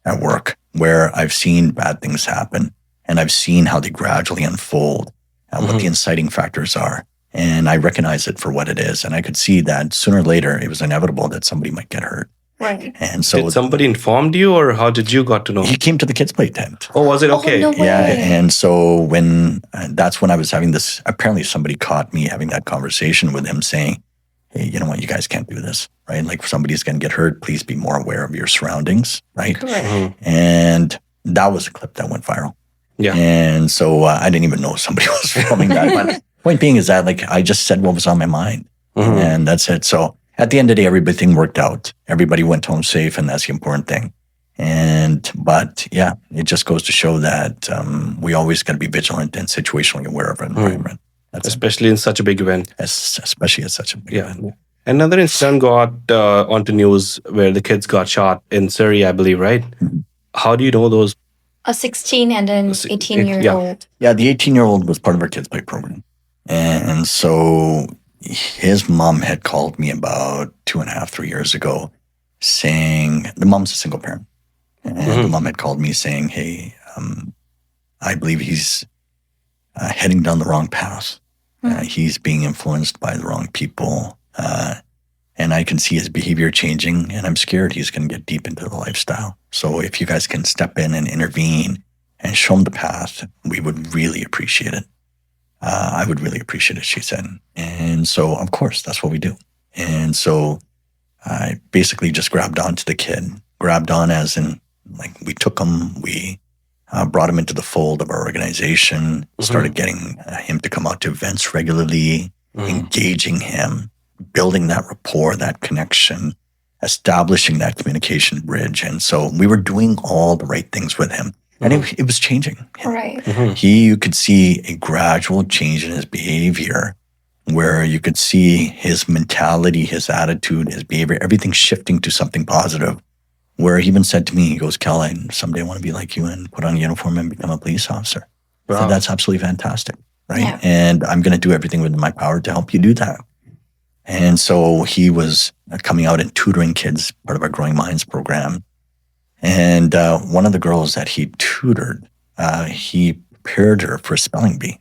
at work where I've seen bad things happen, and I've seen how they gradually unfold and what the inciting factors are. And I recognize it for what it is. And I could see that sooner or later, it was inevitable that somebody might get hurt. Right. And so, did somebody informed you, or how did you got to know? He came to the kids' play tent. Oh, was it okay? No way. Yeah. And so that's when I was having this, apparently somebody caught me having that conversation with him saying, hey, you know what, you guys can't do this, right? Like, if somebody's going to get hurt, please be more aware of your surroundings, right? Correct. And that was a clip that went viral. Yeah. And so I didn't even know somebody was filming that. But point being is that like I just said what was on my mind, and that's it. So at the end of the day, everything worked out. Everybody went home safe, and that's the important thing. But yeah, it just goes to show that we always got to be vigilant and situationally aware of our environment. That's Especially in such a big event. especially at such a big event. Another incident got onto news where the kids got shot in Surrey, I believe, right? How do you know those? A 16 and an 18-year-old. Yeah, the 18-year-old was part of our Kids Play program. And so his mom had called me about 2.5, 3 years ago saying, the mom's a single parent. And the mom had called me saying, hey, I believe he's heading down the wrong path. He's being influenced by the wrong people. And I can see his behavior changing, and I'm scared he's going to get deep into the lifestyle. So if you guys can step in and intervene and show him the path, we would really appreciate it. I would really appreciate it, she said. And so, of course, that's what we do. And so I basically just grabbed onto the kid, grabbed on as in, like, we took him, we brought him into the fold of our organization, started getting him to come out to events regularly, engaging him, building that rapport, that connection, establishing that communication bridge. And so we were doing all the right things with him. And it was changing him. Right. You could see a gradual change in his behavior, where you could see his mentality, his attitude, his behavior, everything shifting to something positive. Where he even said to me, he goes, Kal, I someday want to be like you and put on a uniform and become a police officer. Wow. So that's absolutely fantastic, right? Yeah. And I'm going to do everything within my power to help you do that. And so he was coming out and tutoring kids, part of our Growing Minds program. And one of the girls that he tutored, he prepared her for a spelling bee.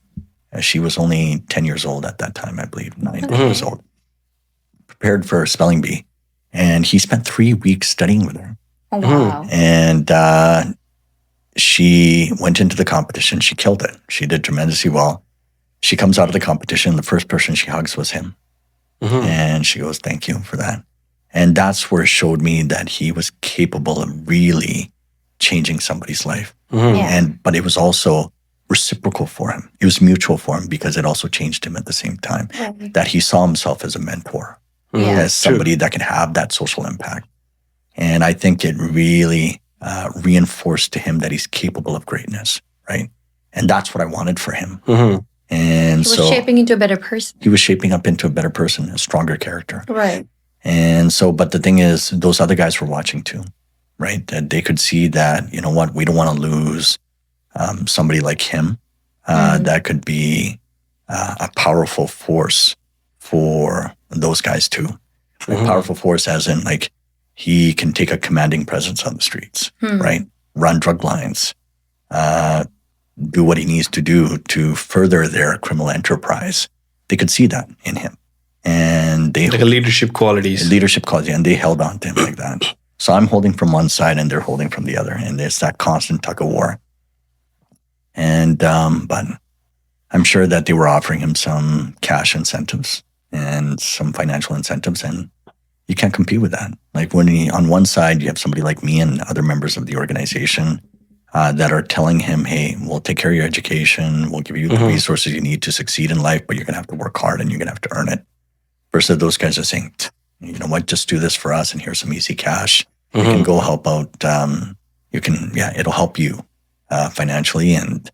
She was only 10 years old at that time, I believe, 9 years old. Prepared for a spelling bee. And he spent 3 weeks studying with her. Oh, wow. And she went into the competition. She killed it. She did tremendously well. She comes out of the competition. The first person she hugs was him. And she goes, thank you for that. And that's where it showed me that he was capable of really changing somebody's life. But it was also reciprocal for him. It was mutual for him because it also changed him at the same time. Right. That he saw himself as a mentor, as somebody that can have that social impact. And I think it really reinforced to him that he's capable of greatness, right? And that's what I wanted for him. And He was shaping into a better person. he was shaping up into a better person, a stronger character. Right. And so, but the thing is, those other guys were watching too, right? That they could see that, you know what, we don't want to lose somebody like him that could be a powerful force for those guys too. A powerful force as in, like, he can take a commanding presence on the streets, right? Run drug lines, do what he needs to do to further their criminal enterprise. They could see that in him. And they Like a leadership qualities. and they held on to him like that. So I'm holding from one side and they're holding from the other. And there's that constant tug of war. And, but I'm sure that they were offering him some cash incentives and some financial incentives, and you can't compete with that. Like when on one side, you have somebody like me and other members of the organization that are telling him, hey, we'll take care of your education. We'll give you the resources you need to succeed in life, but you're going to have to work hard and you're going to have to earn it. Versus those guys are saying, you know what, just do this for us and here's some easy cash. You can go help out. It'll help you financially. And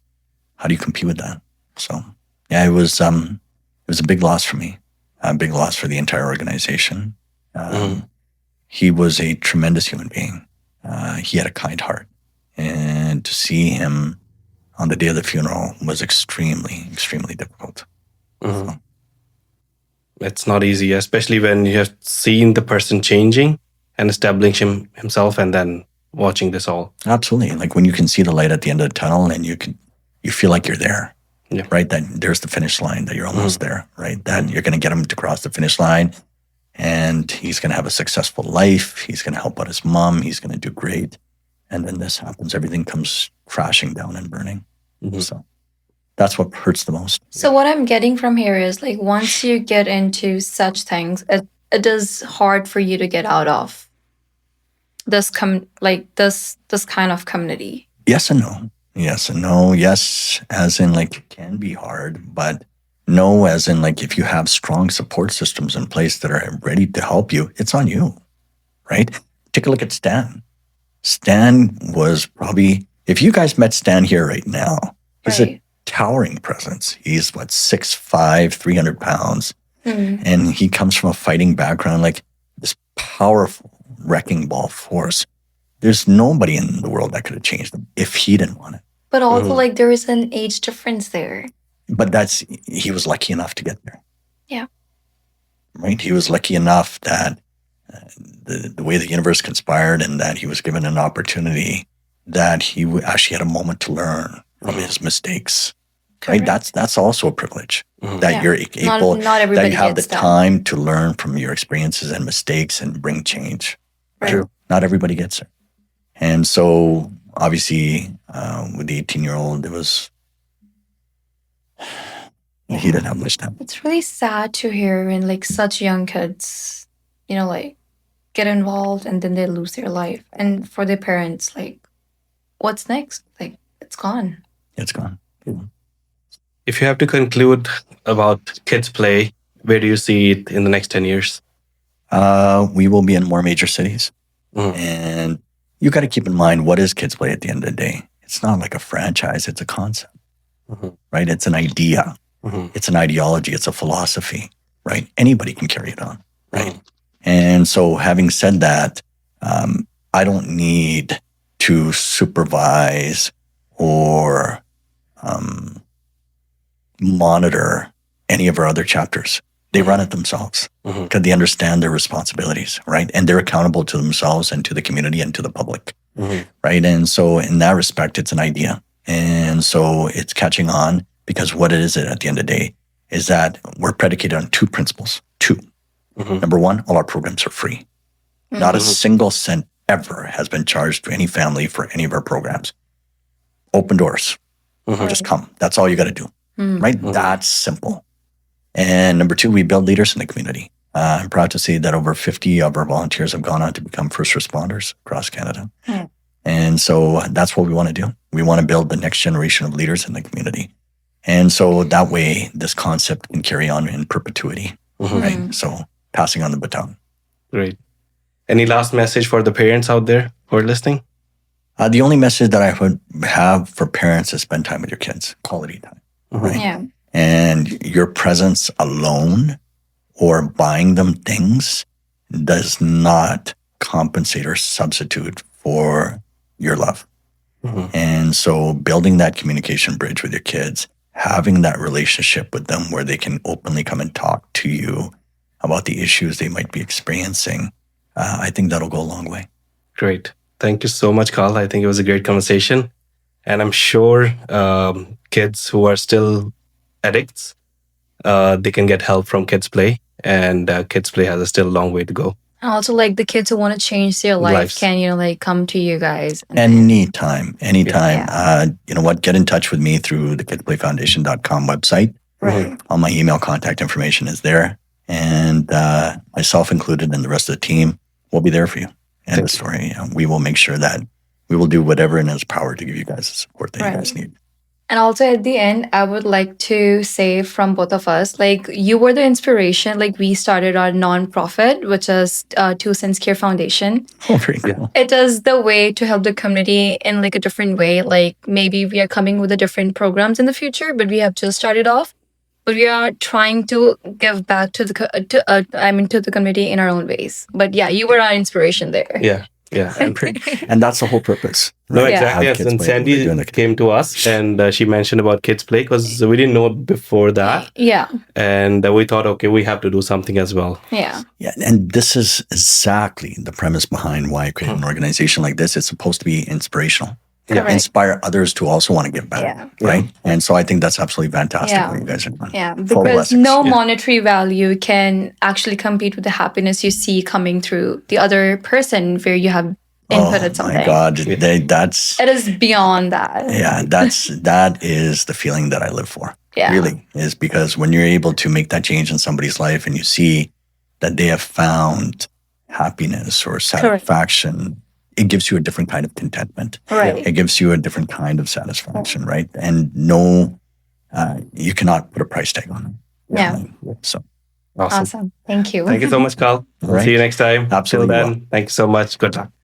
how do you compete with that? So yeah, it was a big loss for me, a big loss for the entire organization. He was a tremendous human being. He had a kind heart. And to see him on the day of the funeral was extremely, extremely difficult. So, It's not easy, especially when you have seen the person changing and establishing himself and then watching this all. absolutely. Like when you can see the light at the end of the tunnel and you feel like you're there, right? That there's the finish line, that you're almost there, right? That you're going to get him to cross the finish line and he's going to have a successful life. He's going to help out his mom. He's going to do great. And then this happens. Everything comes crashing down and burning. So that's what hurts the most. So what I'm getting from here is, like, once you get into such things, it is hard for you to get out of this kind of community. Yes and no. Yes and no. Yes, as in like it can be hard, but no, as in like if you have strong support systems in place that are ready to help you, it's on you, right? Take a look at Stan. Stan was probably, if you guys met Stan here right now, he's a towering presence. He's what, 6'5", 300 pounds. And he comes from a fighting background, like this powerful wrecking ball force. There's nobody in the world that could have changed him if he didn't want it. But also, like, there is an age difference there. But he was lucky enough to get there. Yeah. Right? He was lucky enough that the way the universe conspired and that he was given an opportunity that he actually had a moment to learn from his mistakes. Right? That's also a privilege that you're able, not that you have the gets that. time to learn from your experiences and mistakes and bring change. Right. True. Not everybody gets it. And so obviously with the 18-year-old, it was, he didn't have much time. It's really sad to hear when like such young kids, you know, like get involved and then they lose their life. And for their parents, like, what's next? Like, it's gone. It's gone. If you have to conclude about Kids Play, where do you see it in the next 10 years? We will be in more major cities. And you got to keep in mind, what is Kids Play at the end of the day? It's not like a franchise. It's a concept, right? It's an idea. It's an ideology. It's a philosophy, right? Anybody can carry it on, right? And so having said that, I don't need to supervise or monitor any of our other chapters. They run it themselves because they understand their responsibilities, right? And they're accountable to themselves and to the community and to the public, right? And so in that respect, it's an idea. And so it's catching on because what it is at the end of the day is that we're predicated on two principles. Number one, all our programs are free. Not a single cent ever has been charged to any family for any of our programs. Open doors. Just come. That's all you got to do, right? That's simple. And number two, we build leaders in the community. I'm proud to say that over 50 of our volunteers have gone on to become first responders across Canada. And so that's what we want to do. We want to build the next generation of leaders in the community. And so that way, this concept can carry on in perpetuity, right? So passing on the baton. Great. Any last message for the parents out there who are listening? The only message that I would have for parents is spend time with your kids, quality time, right? Yeah. And your presence alone or buying them things does not compensate or substitute for your love. And so building that communication bridge with your kids, having that relationship with them where they can openly come and talk to you about the issues they might be experiencing, I think that'll go a long way. Great. Thank you so much, Kal. I think it was a great conversation. And I'm sure kids who are still addicts, they can get help from Kids Play. And Kids Play has still a long way to go. And also, like, the kids who want to change their life can, you know, like, come to you guys. Anytime. You know what? Get in touch with me through the kidsplayfoundation.com website. All my email contact information is there. And myself included and the rest of the team will be there for you. End of story. We will make sure that we will do whatever in its power to give you guys the support that you guys need. And also at the end, I would like to say from both of us, like, you were the inspiration. Like, we started our nonprofit, which is 2 Cents Care Foundation. Oh, very cool. It is the way to help the community in like a different way. Like, maybe we are coming with a different programs in the future, but we have just started off. But we are trying to give back to the community in our own ways. But yeah, you were our inspiration there. Yeah. And that's the whole purpose. No, Right? exactly. Have Yes. kids And play. Sandy We're doing the- came to us and she mentioned about Kids Play because we didn't know before that. Yeah. And we thought, okay, we have to do something as well. Yeah. Yeah, and this is exactly the premise behind why I created an organization like this. It's supposed to be inspirational. Correct. Inspire others to also want to give back, right? And so I think that's absolutely fantastic what you guys are doing. Yeah, Full because blessings. no monetary value can actually compete with the happiness you see coming through the other person where you have inputted something. My God, that's It is beyond that. that is the feeling that I live for. Yeah. Really, is because when you're able to make that change in somebody's life and you see that they have found happiness or satisfaction it gives you a different kind of contentment. Right. It gives you a different kind of satisfaction, right? And no, you cannot put a price tag on it. Yeah. So, Awesome. Awesome. Thank you. Thank you so much, Kal. We'll Right. see you next time. Absolutely Till will. then, thank you so much. Good luck.